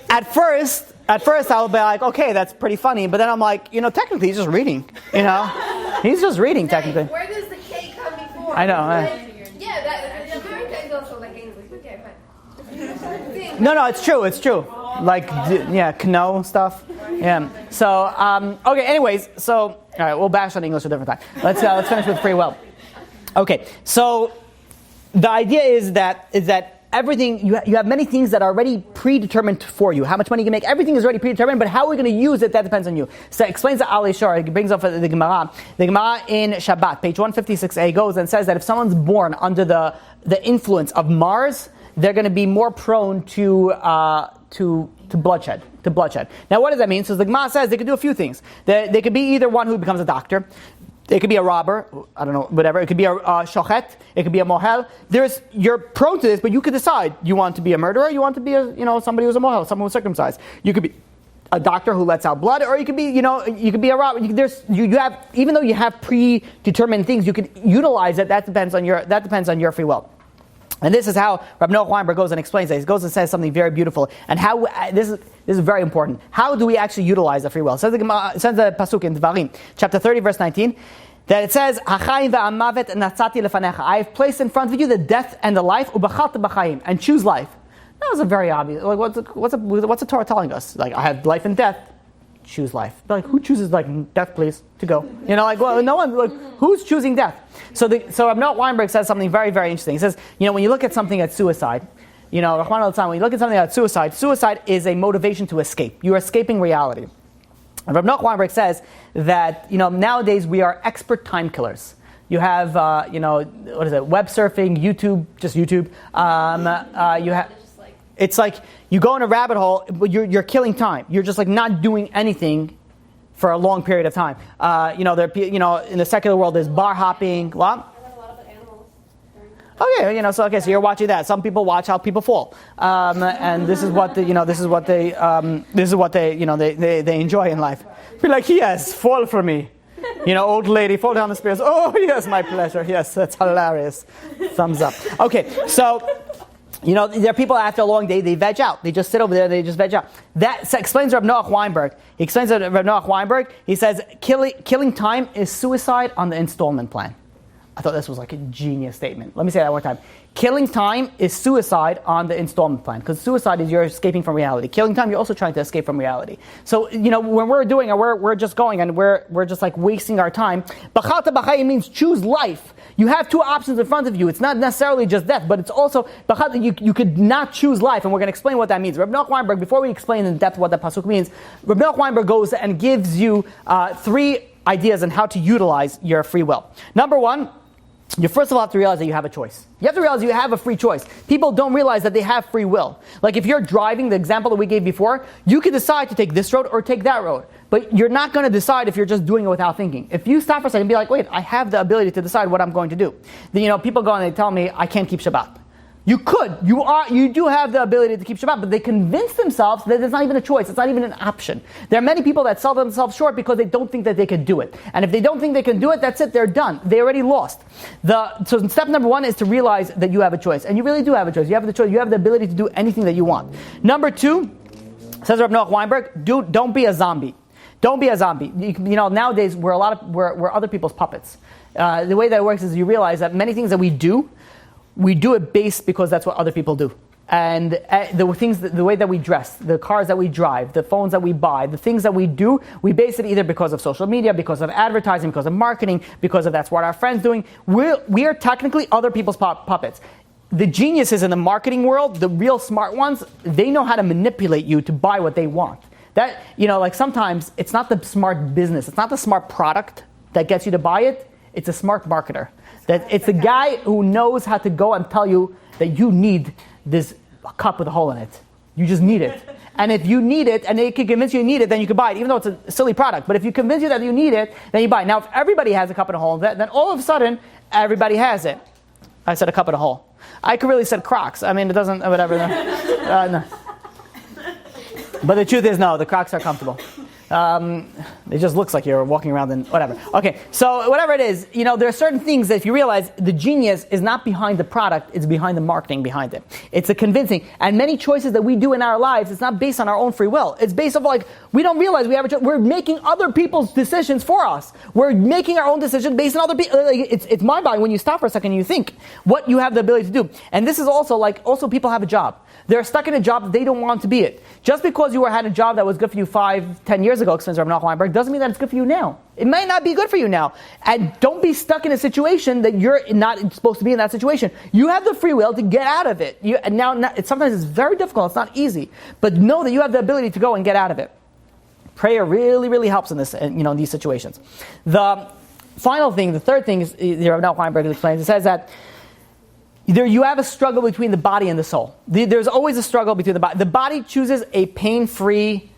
at first I'll be like, okay, that's pretty funny. But then I'm like, technically he's just reading. He's just reading technically. Where does the K come before? I know. The America is also like English. Okay, fine. No, it's true. Like, Kno stuff. Yeah. So, okay. Anyways, so all right, we'll bash on English a different time. Let's finish with free will. Okay, so the idea is that everything, you have many things that are already predetermined for you. How much money you can make, everything is already predetermined, but how we're going to use it, that depends on you. So it explains the Ali Shor, it brings up the Gemara. The Gemara in Shabbat, page 156a, goes and says that if someone's born under the influence of Mars, they're going to be more prone to bloodshed. Now what does that mean? So the Gemara says they could do a few things. They could be either one who becomes a doctor. It could be a robber, I don't know, whatever. It could be a shochet. It could be a mohel. You're prone to this, but you could decide. You want to be a murderer. You want to be somebody who's a mohel, someone who's circumcised. You could be a doctor who lets out blood, or you could be, you could be a robber. You have, even though you have predetermined things, you could utilize it. That depends on your free will. And this is how Rabbi Noach Weinberg goes and explains it. He goes and says something very beautiful. And how this is very important. How do we actually utilize the free will? It says the pasuk in Dvarim, chapter 30, verse 19, that it says, "Hachayim ve'amavet natzati lefanecha." I have placed in front of you the death and the life, ubachalta b'chayim, and choose life. That was a very obvious. Like, what's the Torah telling us? Like, I have life and death. Choose life. Like, who chooses death, please, to go? No one. Who's choosing death? So Rabbi Noach Weinberg says something very, very interesting. He says, when you look at something that's suicide, when you look at something that's suicide is a motivation to escape. You are escaping reality. And Rabbi Noach Weinberg says that nowadays we are expert time killers. You have what is it? Web surfing, YouTube, just YouTube. You have. It's like you go in a rabbit hole, but you're killing time. You're just not doing anything for a long period of time. In the secular world, there's bar hopping. What? I read a lot about animals. Okay, so you're watching that. Some people watch how people fall, and this is what they enjoy in life. Be like, yes, fall for me. Old lady, fall down the stairs. Oh, yes, my pleasure. Yes, that's hilarious. Thumbs up. Okay, so. There are people after a long day, they veg out. They just sit over there, they just veg out. That explains Rabbi Noach Weinberg. He explains to Rabbi Noach Weinberg, he says, killing time is suicide on the installment plan. I thought this was a genius statement. Let me say that one time. Killing time is suicide on the installment plan. Because suicide is you're escaping from reality. Killing time, you're also trying to escape from reality. So, when we're doing it, we're just going and we're just wasting our time. B'chalta b'chayim means choose life. You have two options in front of you. It's not necessarily just death, but it's also, you could not choose life. And we're going to explain what that means. Rabbi Noach Weinberg, before we explain in depth what that pasuk means, Rabbi Noach Weinberg goes and gives you 3 ideas on how to utilize your free will. Number 1, you first of all have to realize that you have a choice. You have to realize you have a free choice. People don't realize that they have free will. Like if you're driving, the example that we gave before, you can decide to take this road or take that road. But you're not going to decide if you're just doing it without thinking. If you stop for a second and be like, wait, I have the ability to decide what I'm going to do. Then, people go and they tell me, I can't keep Shabbat. You could. You do have the ability to keep Shabbat, but they convince themselves that it's not even a choice. It's not even an option. There are many people that sell themselves short because they don't think that they can do it. And if they don't think they can do it, that's it. They're done. They already lost. So step number one is to realize that you have a choice. And you really do have a choice. You have the choice. You have the ability to do anything that you want. Number two, says Rabbi Noach Weinberg, don't be a zombie. Don't be a zombie. Nowadays we're other people's puppets. The way that it works is you realize that many things that we do it based because that's what other people do. And the way that we dress, the cars that we drive, the phones that we buy, the things that we do, we base it either because of social media, because of advertising, because of marketing, because of that's what our friends doing. We are technically other people's puppets. The geniuses in the marketing world, the real smart ones, they know how to manipulate you to buy what they want. That, like sometimes it's not the smart business, it's not the smart product that gets you to buy it, it's a smart marketer. That it's a guy who knows how to go and tell you that you need this cup with a hole in it. You just need it. And if you need it, and they can convince you need it, then you can buy it, even though it's a silly product. But if you convince you that you need it, then you buy it. Now, if everybody has a cup and a hole in it, then all of a sudden, everybody has it. I said a cup and a hole. I could really said Crocs. I mean, it doesn't, whatever. No. But the truth is, no, the Crocs are comfortable. It just looks like you're walking around in whatever. Okay, so whatever it is, there are certain things that if you realize the genius is not behind the product, it's behind the marketing behind it. It's a convincing. And many choices that we do in our lives, it's not based on our own free will. It's based on we don't realize we have we're making other people's decisions for us. We're making our own decision based on other people. It's mind-boggling when you stop for a second and you think what you have the ability to do. And this is also people have a job. They're stuck in a job that they don't want to be it. Just because you had a job that was good for you 5-10 years ago, explains Rabbi Noach Weinberg, doesn't mean that it's good for you now. It might not be good for you now. And don't be stuck in a situation that you're not supposed to be in that situation. You have the free will to get out of it. Sometimes it's very difficult. It's not easy. But know that you have the ability to go and get out of it. Prayer really, really helps in this, in these situations. The final thing, the third thing, is Rabbi Noach Weinberg explains. It says that you have a struggle between the body and the soul. There's always a struggle between the body. The body chooses a pain-free,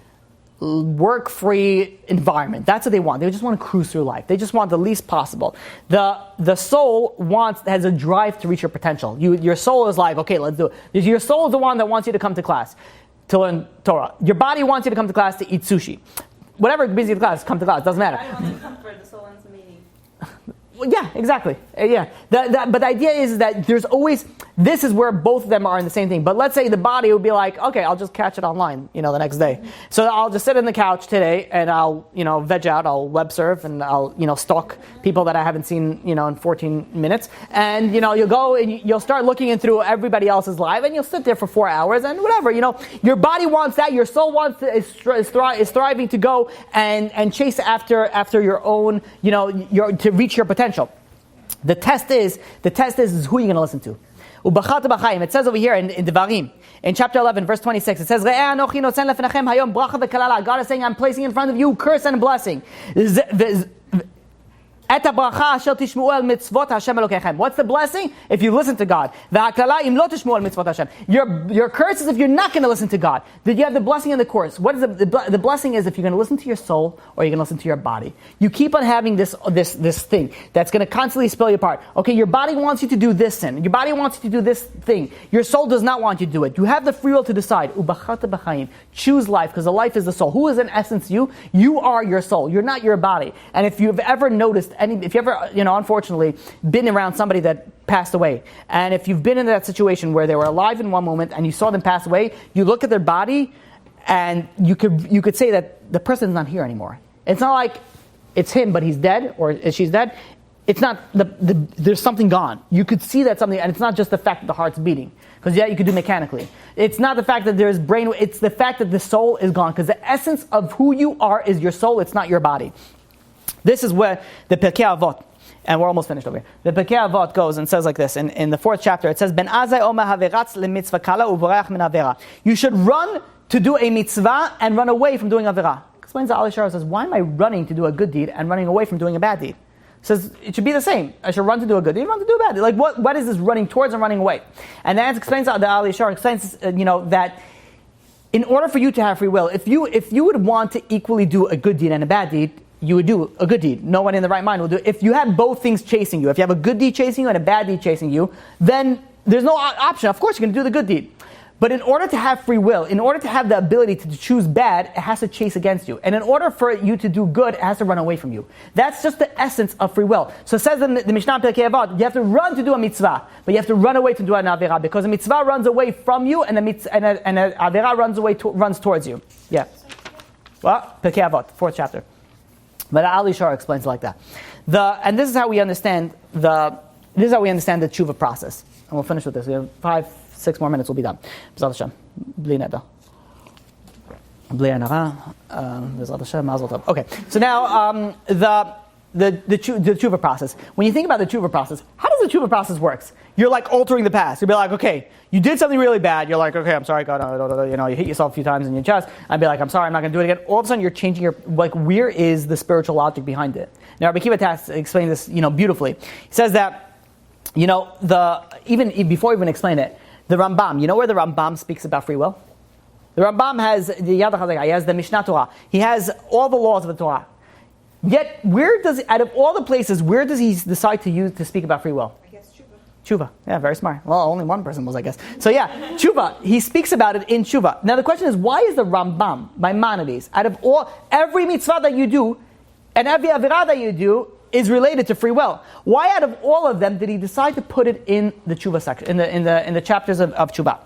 work-free environment. That's what they want. They just want to cruise through life. They just want the least possible. The soul has a drive to reach your potential. Your soul is like, okay, let's do it. Your soul is the one that wants you to come to class to learn Torah. Your body wants you to come to class to eat sushi. Whatever brings you to class, come to class. Doesn't matter. I want to comfort the soul wants the meeting. Well, yeah, exactly. Yeah. But the idea is that there's always, this is where both of them are in the same thing. But let's say the body would be like, okay, I'll just catch it online, the next day. So I'll just sit on the couch today and I'll, veg out, I'll web surf and I'll, stalk people that I haven't seen, in 14 minutes. And, you'll go and you'll start looking through everybody else's life and you'll sit there for 4 hours and whatever, your body wants that, your soul wants to, is thriving to go and chase after your own, to reach your potential. The test is who you're going to listen to. It says over here in Devarim, in chapter 11, verse 26, it says, God is saying, I'm placing in front of you curse and blessing. What's the blessing? If you listen to God. Your curse is if you're not going to listen to God. Did you have the blessing and the curse? What is the blessing is if you're going to listen to your soul or you're going to listen to your body. You keep on having this thing that's going to constantly spell you apart. Okay, your body wants you to do this sin. Your body wants you to do this thing. Your soul does not want you to do it. You have the free will to decide. Choose life, because the life is the soul. Who is in essence you? You are your soul. You're not your body. And if you've ever noticed if you ever, unfortunately, been around somebody that passed away, and if you've been in that situation where they were alive in one moment and you saw them pass away, you look at their body and you could say that the person's not here anymore. It's not like it's him, but he's dead or she's dead. It's not there's something gone. You could see that something, and it's not just the fact that the heart's beating, because you could do mechanically. It's not the fact that there's brain. It's the fact that the soul is gone, because the essence of who you are is your soul. It's not your body. This is where the Pirkei Avot, and we're almost finished over here. The Pirkei Avot goes and says like this, in the 4th chapter, it says, Ben azai omer haveratz lemitzvah kala uvorach min avera. You should run to do a mitzvah and run away from doing avera. Explains the Alishar, says, why am I running to do a good deed and running away from doing a bad deed? Says it should be the same. I should run to do a good deed, run to do a bad deed. Like what is this running towards and running away? And that explains, the Alishar explains, that in order for you to have free will, if you would want to equally do a good deed and a bad deed, you would do a good deed. No one in the right mind will do it. If you have both things chasing you, if you have a good deed chasing you and a bad deed chasing you, then there's no option. Of course, you're going to do the good deed. But in order to have free will, in order to have the ability to choose bad, it has to chase against you. And in order for you to do good, it has to run away from you. That's just the essence of free will. So it says in the Mishnah Pirkei Avot, you have to run to do a mitzvah, but you have to run away to do an avera, because a mitzvah runs away from you, and an avera runs towards you. Yeah. Well, Pirkei Avot, 4th chapter. But Ali Shar explains it like that. And this is how we understand the tshuva process. And we'll finish with this. We have 5-6 more minutes, we'll be done. B'ezrat Hashem. Bli neder. Bli anara. B'ezrat Hashem. Mazel tov. Okay, so now the tshuva process. When you think about the tshuva process, how does the tshuva process works? You're like altering the past. You'll be like, okay, you did something really bad. You're like, okay, I'm sorry, God. You hit yourself a few times in your chest. I'd be like, I'm sorry, I'm not going to do it again. All of a sudden, you're changing where is the spiritual logic behind it? Now, Rabbi Kiva explains this, beautifully. He says that, even before we even explain it, the Rambam, you know where the Rambam speaks about free will? The Rambam has the Yad HaChazaka, he has the Mishnah Torah, he has all the laws of the Torah. Yet, out of all the places, where does he decide to speak about free will? I guess Tshuva. Yeah, very smart. Well, only one person was, I guess. So yeah, Tshuva. He speaks about it in Tshuva. Now the question is, why is the Rambam, Maimonides, out of every mitzvah that you do, and every avirah that you do, is related to free will? Why out of all of them did he decide to put it in the Tshuva section, in the chapters of Tshuva?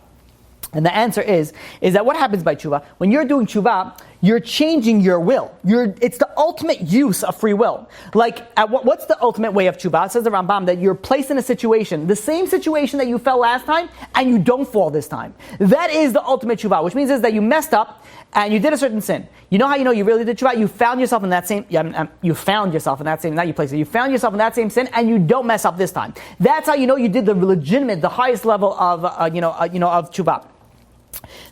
And the answer is that what happens by Tshuva, when you're doing Tshuva, you're changing your will. It's the ultimate use of free will. What's the ultimate way of Tshuva? It says the Rambam that you're placed in a situation, the same situation that you fell last time, and you don't fall this time. That is the ultimate Tshuva, which means is that you messed up, and you did a certain sin. You know how you know you really did Tshuva? You found yourself in that same, you found yourself in that same, not you placed it, you found yourself in that same sin, and you don't mess up this time. That's how you know you did the legitimate, the highest level of, of Tshuva.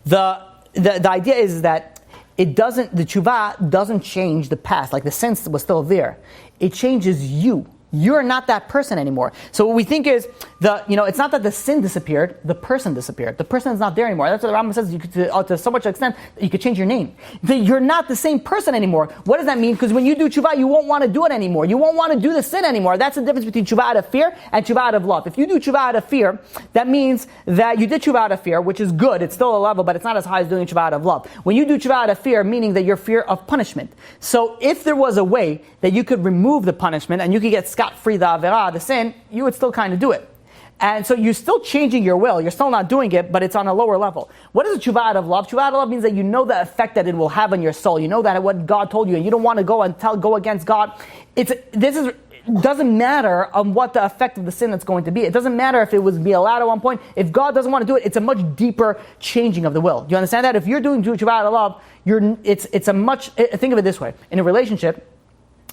The idea is that the tshuva doesn't change the past, like the sin was still there. It changes you. You're not that person anymore. So what we think is, it's not that the sin disappeared, the person disappeared. The person is not there anymore. That's what the Rambam says, to so much extent that you could change your name. You're not the same person anymore. What does that mean? Because when you do tshuva, you won't want to do it anymore. You won't want to do the sin anymore. That's the difference between tshuva out of fear and tshuva out of love. If you do tshuva out of fear, that means that you did tshuva out of fear, which is good. It's still a level, but it's not as high as doing tshuva out of love. When you do tshuva out of fear, meaning that you're fear of punishment. So if there was a way that you could remove the punishment and you could get scot-free the avera, the sin, you would still kind of do it. And so you're still changing your will. You're still not doing it, but it's on a lower level. What is a tshuva out of love? Tshuva out of love means that you know the effect that it will have on your soul. You know that what God told you, and you don't want to go against God. It doesn't matter on what the effect of the sin that's going to be. It doesn't matter if it was be allowed at one point. If God doesn't want to do it, it's a much deeper changing of the will. Do you understand that? If you're doing tshuva out of love, think of it this way. In a relationship,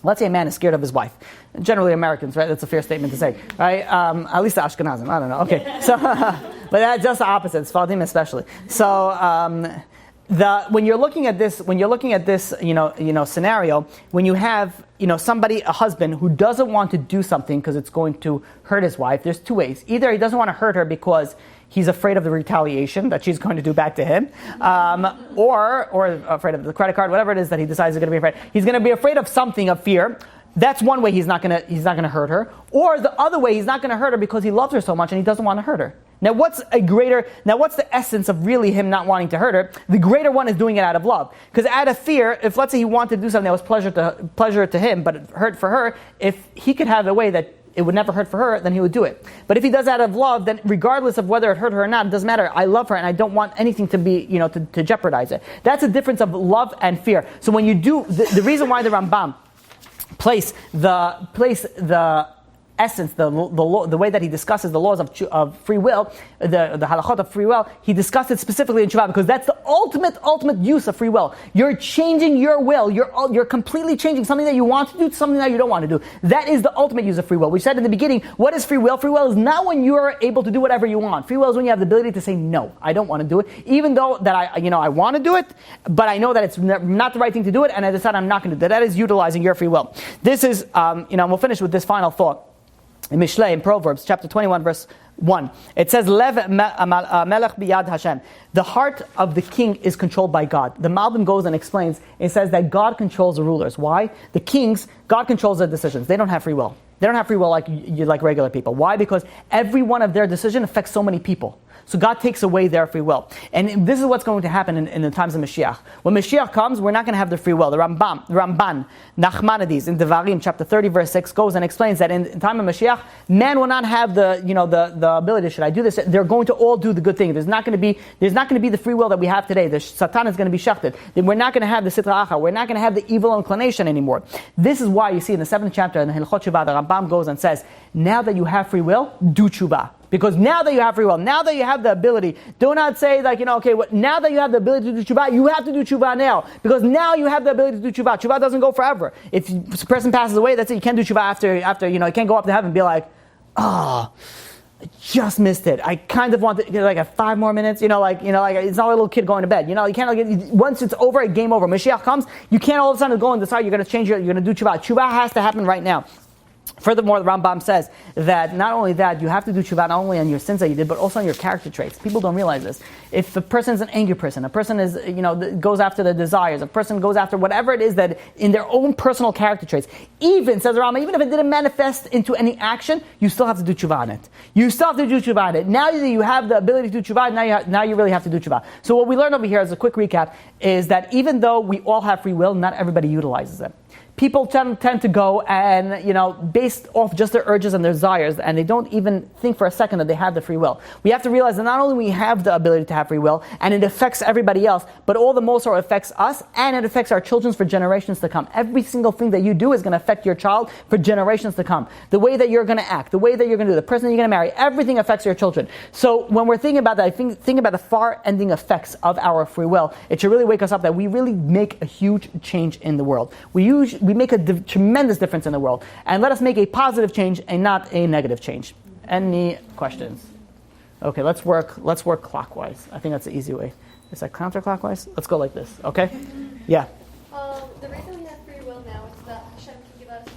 let's say a man is scared of his wife. Generally Americans, right? That's a fair statement to say, right? At least the Ashkenazim. I don't know. Okay, so but that's just the opposite. Sfardim especially. So when you're looking at this, scenario, when you have somebody, a husband who doesn't want to do something because it's going to hurt his wife, there's two ways. Either he doesn't want to hurt her because he's afraid of the retaliation that she's going to do back to him, or afraid of the credit card, whatever it is that he decides he's going to be afraid. He's going to be afraid of something, of fear. That's one way he's not going to hurt her. Or the other way, he's not going to hurt her because he loves her so much and he doesn't want to hurt her. Now what's the essence of really him not wanting to hurt her? The greater one is doing it out of love. Because out of fear, if let's say he wanted to do something that was pleasure to him, but hurt for her, if he could have a way that it would never hurt for her, then he would do it. But if he does out of love, then regardless of whether it hurt her or not, it doesn't matter. I love her and I don't want anything to be, to jeopardize it. That's a difference of love and fear. So when you do, the reason why the Rambam place the essence, the way that he discusses the laws of free will, the halachot of free will, he discussed it specifically in Tshuva because that's the ultimate use of free will. You're changing your will. You're completely changing something that you want to do to something that you don't want to do. That is the ultimate use of free will. We said in the beginning, what is free will? Free will is not when you are able to do whatever you want. Free will is when you have the ability to say, no, I don't want to do it, even though that I want to do it, but I know that it's not the right thing to do it, and I decide I'm not going to do it. That is utilizing your free will. This is, we'll finish with this final thought. In Mishlei, in Proverbs, chapter 21, verse 1, it says, Lev melech biyad Hashem. The heart of the king is controlled by God. The Malbim goes and explains, it says that God controls the rulers. Why? The kings, God controls their decisions. They don't have free will. They don't have free will like regular people. Why? Because every one of their decisions affects so many people. So God takes away their free will. And this is what's going to happen in the times of Mashiach. When Mashiach comes, we're not going to have the free will. The Ramban, Nachmanides, in Devarim, chapter 30, verse 6, goes and explains that in time of Mashiach, man will not have the ability, should I do this? They're going to all do the good thing. There's not going to be the free will that we have today. The Satan is going to be shechted. We're not going to have the Sitra Achra. We're not going to have the evil inclination anymore. This is why you see in the 7th chapter in the Hilchot Shuvah, the Rambam goes and says, now that you have free will, do tshuva. Because now that you have free will, now that you have the ability, do not say now that you have the ability to do tshuva, you have to do tshuva now. Because now you have the ability to do tshuva. Tshuva doesn't go forever. If a person passes away, that's it. You can't do tshuva after you can't go up to heaven and be like, I just missed it. I kind of want to have 5 more minutes. It's not a little kid going to bed. You can't once it's over, game over. Mashiach comes, you can't all of a sudden go and decide you're going to change you're going to do tshuva. Tshuva has to happen right now. Furthermore, the Rambam says that not only that, you have to do tshuva not only on your sins that you did, but also on your character traits. People don't realize this. If a person is an angry person, a person is, goes after their desires, a person goes after whatever it is that in their own personal character traits, even, says the Rambam, even if it didn't manifest into any action, you still have to do tshuva on it. You still have to do tshuva on it. Now that you have the ability to do tshuva, now you really have to do tshuva. So what we learned over here, as a quick recap, is that even though we all have free will, not everybody utilizes it. People tend to go and, based off just their urges and their desires, and they don't even think for a second that they have the free will. We have to realize that not only we have the ability to have free will, and it affects everybody else, but all the more so it affects us, and it affects our children for generations to come. Every single thing that you do is going to affect your child for generations to come. The way that you're going to act, the way that you're going to do, the person you're going to marry, everything affects your children. So when we're thinking about that, I think about the far-ending effects of our free will. It should really wake us up that we really make a huge change in the world. We make a tremendous difference in the world. And let us make a positive change and not a negative change. Any questions? Okay, let's work clockwise. I think that's the easy way. Is that counterclockwise? Let's go like this, okay? Yeah. The reason we have free will now is that Hashem can give us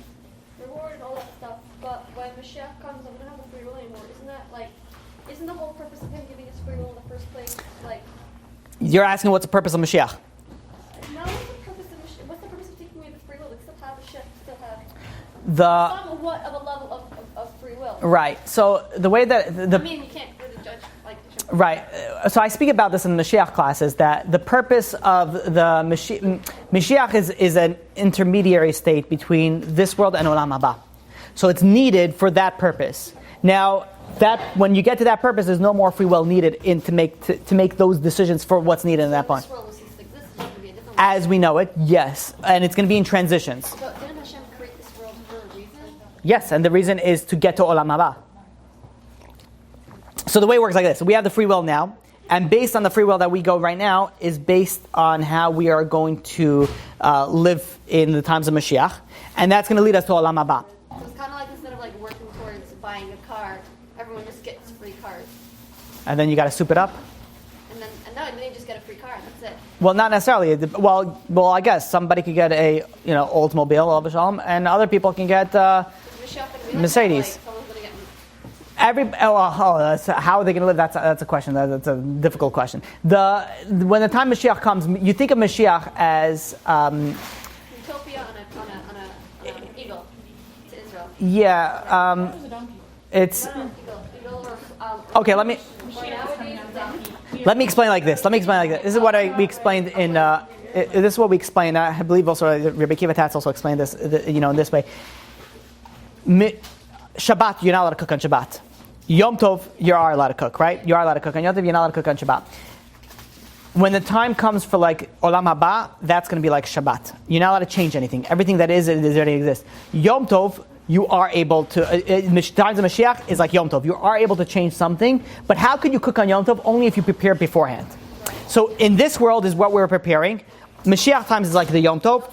reward and all that stuff, but when Mashiach comes and we don't have the free will anymore, isn't the whole purpose of him giving us free will in the first place, You're asking what's the purpose of Mashiach? Somewhat of a level of free will. Right. So the way that you can't really judge right. So I speak about this in the Mashiach classes, that the purpose of the Mashiach is an intermediary state between this world and Olam Haba. So it's needed for that purpose. Now, that when you get to that purpose, there's no more free will needed to make those decisions for what's needed in that point. As we know it, yes, and it's going to be in transitions. So didn't Hashem create this world for a reason? Yes, and the reason is to get to Olam Haba. So the way it works like this. So we have the free will now, and based on the free will that we go right now is based on how we are going to live in the times of Mashiach, and that's going to lead us to Olam Haba. So it's kind of like instead of working towards buying a car, everyone just gets free cars. And then you got to soup it up. And then you just get a free car. That's it. Well, not necessarily. Well, I guess somebody could get a Oldsmobile, and other people can get Mercedes. How are they going to live? That's a question. That's a difficult question. When the time Mashiach comes, you think of Mashiach as utopia on an eagle to Israel. Yeah, it's okay. Let me explain like this. This is what we explained in. This is what we explained. I believe also Rabbi Kiva also explained this. In this way. Shabbat, you're not allowed to cook on Shabbat. Yom Tov, you are allowed to cook, right? You are allowed to cook on Yom Tov. You're not allowed to cook on Shabbat. When the time comes for Olam Haba, that's going to be like Shabbat. You're not allowed to change anything. Everything that is already exists. Yom Tov, you are able to. Times of Mashiach is like Yom Tov. You are able to change something, but how could you cook on Yom Tov? Only if you prepare beforehand. So in this world is what we're preparing. Mashiach times is like the Yom Tov,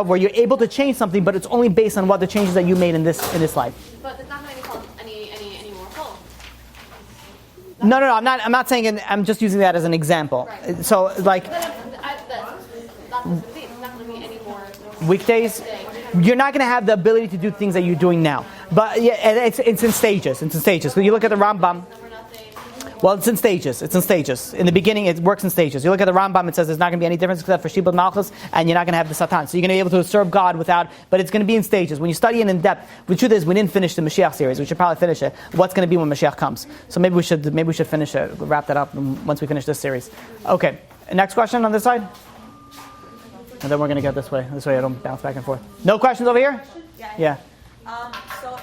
where you're able to change something, but it's only based on what the changes that you made in this life. But there's not any more hope. No, I'm not saying it, I'm just using that as an example. Right. So like weekdays, you're not going to have the ability to do things that you're doing now. But yeah, it's in stages. So you look at the Rambam. Well, it's in stages. It's in stages. In the beginning, it works in stages. You look at the Rambam, it says there's not going to be any difference except for Shibud Malchus, and you're not going to have the Satan. So you're going to be able to serve God without, but it's going to be in stages. When you study it in depth, the truth is we didn't finish the Mashiach series. We should probably finish it. What's going to be when Mashiach comes? So maybe we should finish it, wrap that up once we finish this series. Okay. Next question on this side? And then we're going to get this way. This way I don't bounce back and forth. No questions over here? Yeah. So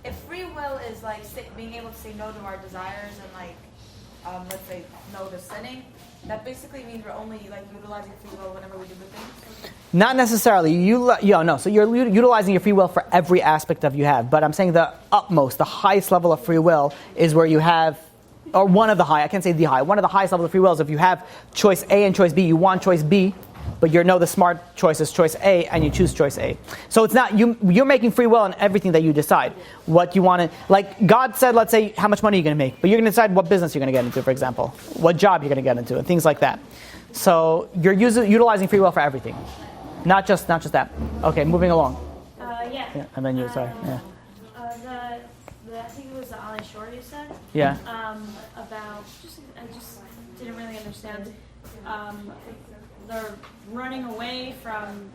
if free will is like being able to say no to our desires and like let's say no to sinning, that basically means we're only like utilizing free will whenever we do good things? Not necessarily. No. So you're utilizing your free will for every aspect of you have. But I'm saying the utmost, the highest level of free will is where you have, or one of the high, I can't say the high, one of the highest levels of free will is if you have choice A and choice B, you want choice B, but the smart choice is choice A, and you choose choice A. So it's not, you're making free will on everything that you decide. What you want to, like God said, let's say, how much money you're going to make, but you're going to decide what business you're going to get into, for example, what job you're going to get into, and things like that. So you're utilizing free will for everything. Not just that. Okay, moving along. Yeah. And then you, sorry. Yeah. I think it was the Ali Shore you said. Yeah. About I just didn't really understand. They're running away from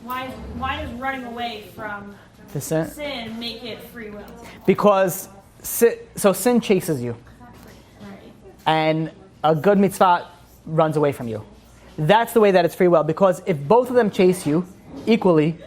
why does running away from The sin? sin make it free will? Because sin chases you, Right. and a good mitzvah runs away from you. That's the way that it's free will. Because if both of them chase you equally,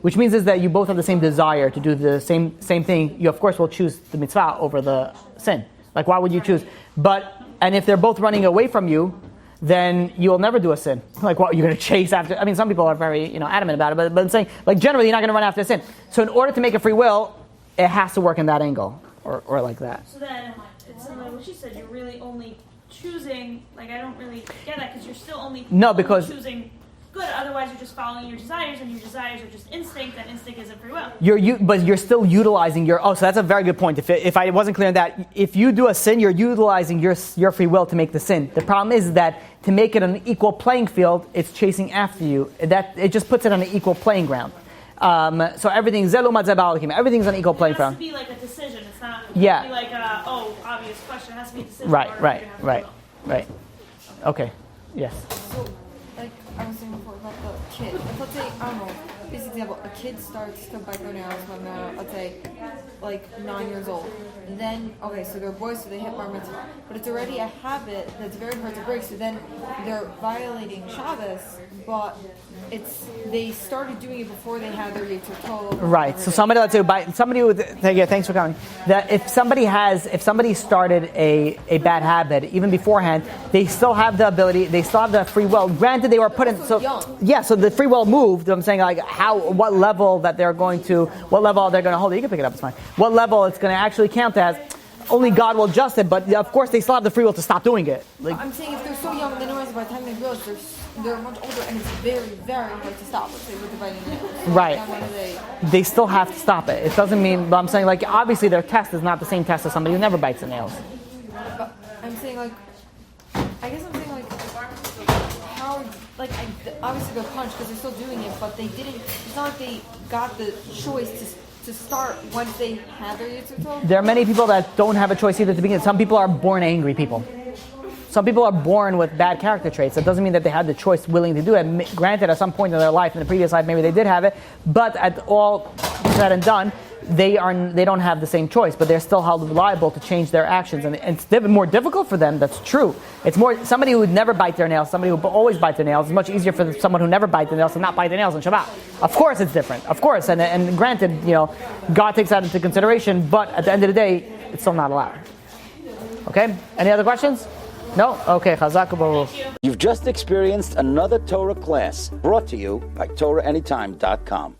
which means is that you both have the same desire to do the same thing, you of course will choose the mitzvah over the sin. Like why would you choose? And if they're both running away from you, then you will never do a sin. Like what, you're going to chase after? I mean, some people are very adamant about it, but I'm saying like generally you're not going to run after a sin. So in order to make a free will, it has to work in that angle or like that. So then it's similar to what you said. You're really only choosing. Like I don't really get that because you're still only choosing good. Otherwise, you're just following your desires, and your desires are just instinct, and instinct isn't free will. But you're still utilizing your. Oh, so that's a very good point. If I wasn't clear on that, if you do a sin, you're utilizing your free will to make the sin. The problem is that to make it an equal playing field, it's chasing after you. That it just puts it on an equal playing ground. So everything's everything's on an equal playing field. It has to be like a decision. It's not. Yeah. Be like obvious question. It has to be a decision. Right. Okay. Yes. So, like I was saying before about the kid. If let's say, I don't know, this example, a kid starts to bite their nails when they're, let's say, like 9 years old. And then, okay, so they're boys, so they hit bar mitzvah. But it's already a habit that's very hard to break, so then they're violating Shabbos, but they started doing it before they had their yetzer Torah. Right. So thanks for coming. That if somebody started a bad habit even beforehand, they still have the ability, they still have the free will. Granted, they were put in. So the free will moved. I'm saying like what level they're going to hold it. You can pick it up. It's fine. What level it's going to actually count as. Only God will adjust it, but of course they still have the free will to stop doing it. Like, I'm saying if they're so young, then by the time they realize they're much older, and it's very, very hard to stop. Let's say with dividing nails. Right. They still have to stop it. It doesn't mean, but I'm saying like obviously their test is not the same test as somebody who never bites the nails. But I'm saying like, how, like obviously they're punished because they're still doing it, but they didn't. It's not like they got the choice to start once they have their yetzer Torah. There are many people that don't have a choice either to begin. Some people are born angry people. Some people are born with bad character traits. That doesn't mean that they had the choice willing to do it. Granted, at some point in their life, in the previous life, maybe they did have it. But at all said and done, they don't have the same choice. But they're still held liable to change their actions. And it's more difficult for them. That's true. It's more somebody who would never bite their nails, somebody who always bites their nails. It's much easier for someone who never bites their nails to not bite their nails on Shabbat. Of course, it's different. Of course, and granted, God takes that into consideration. But at the end of the day, it's still not allowed. Okay. Any other questions? No? Okay. Chazak Baruch. You've just experienced another Torah class brought to you by TorahAnytime.com.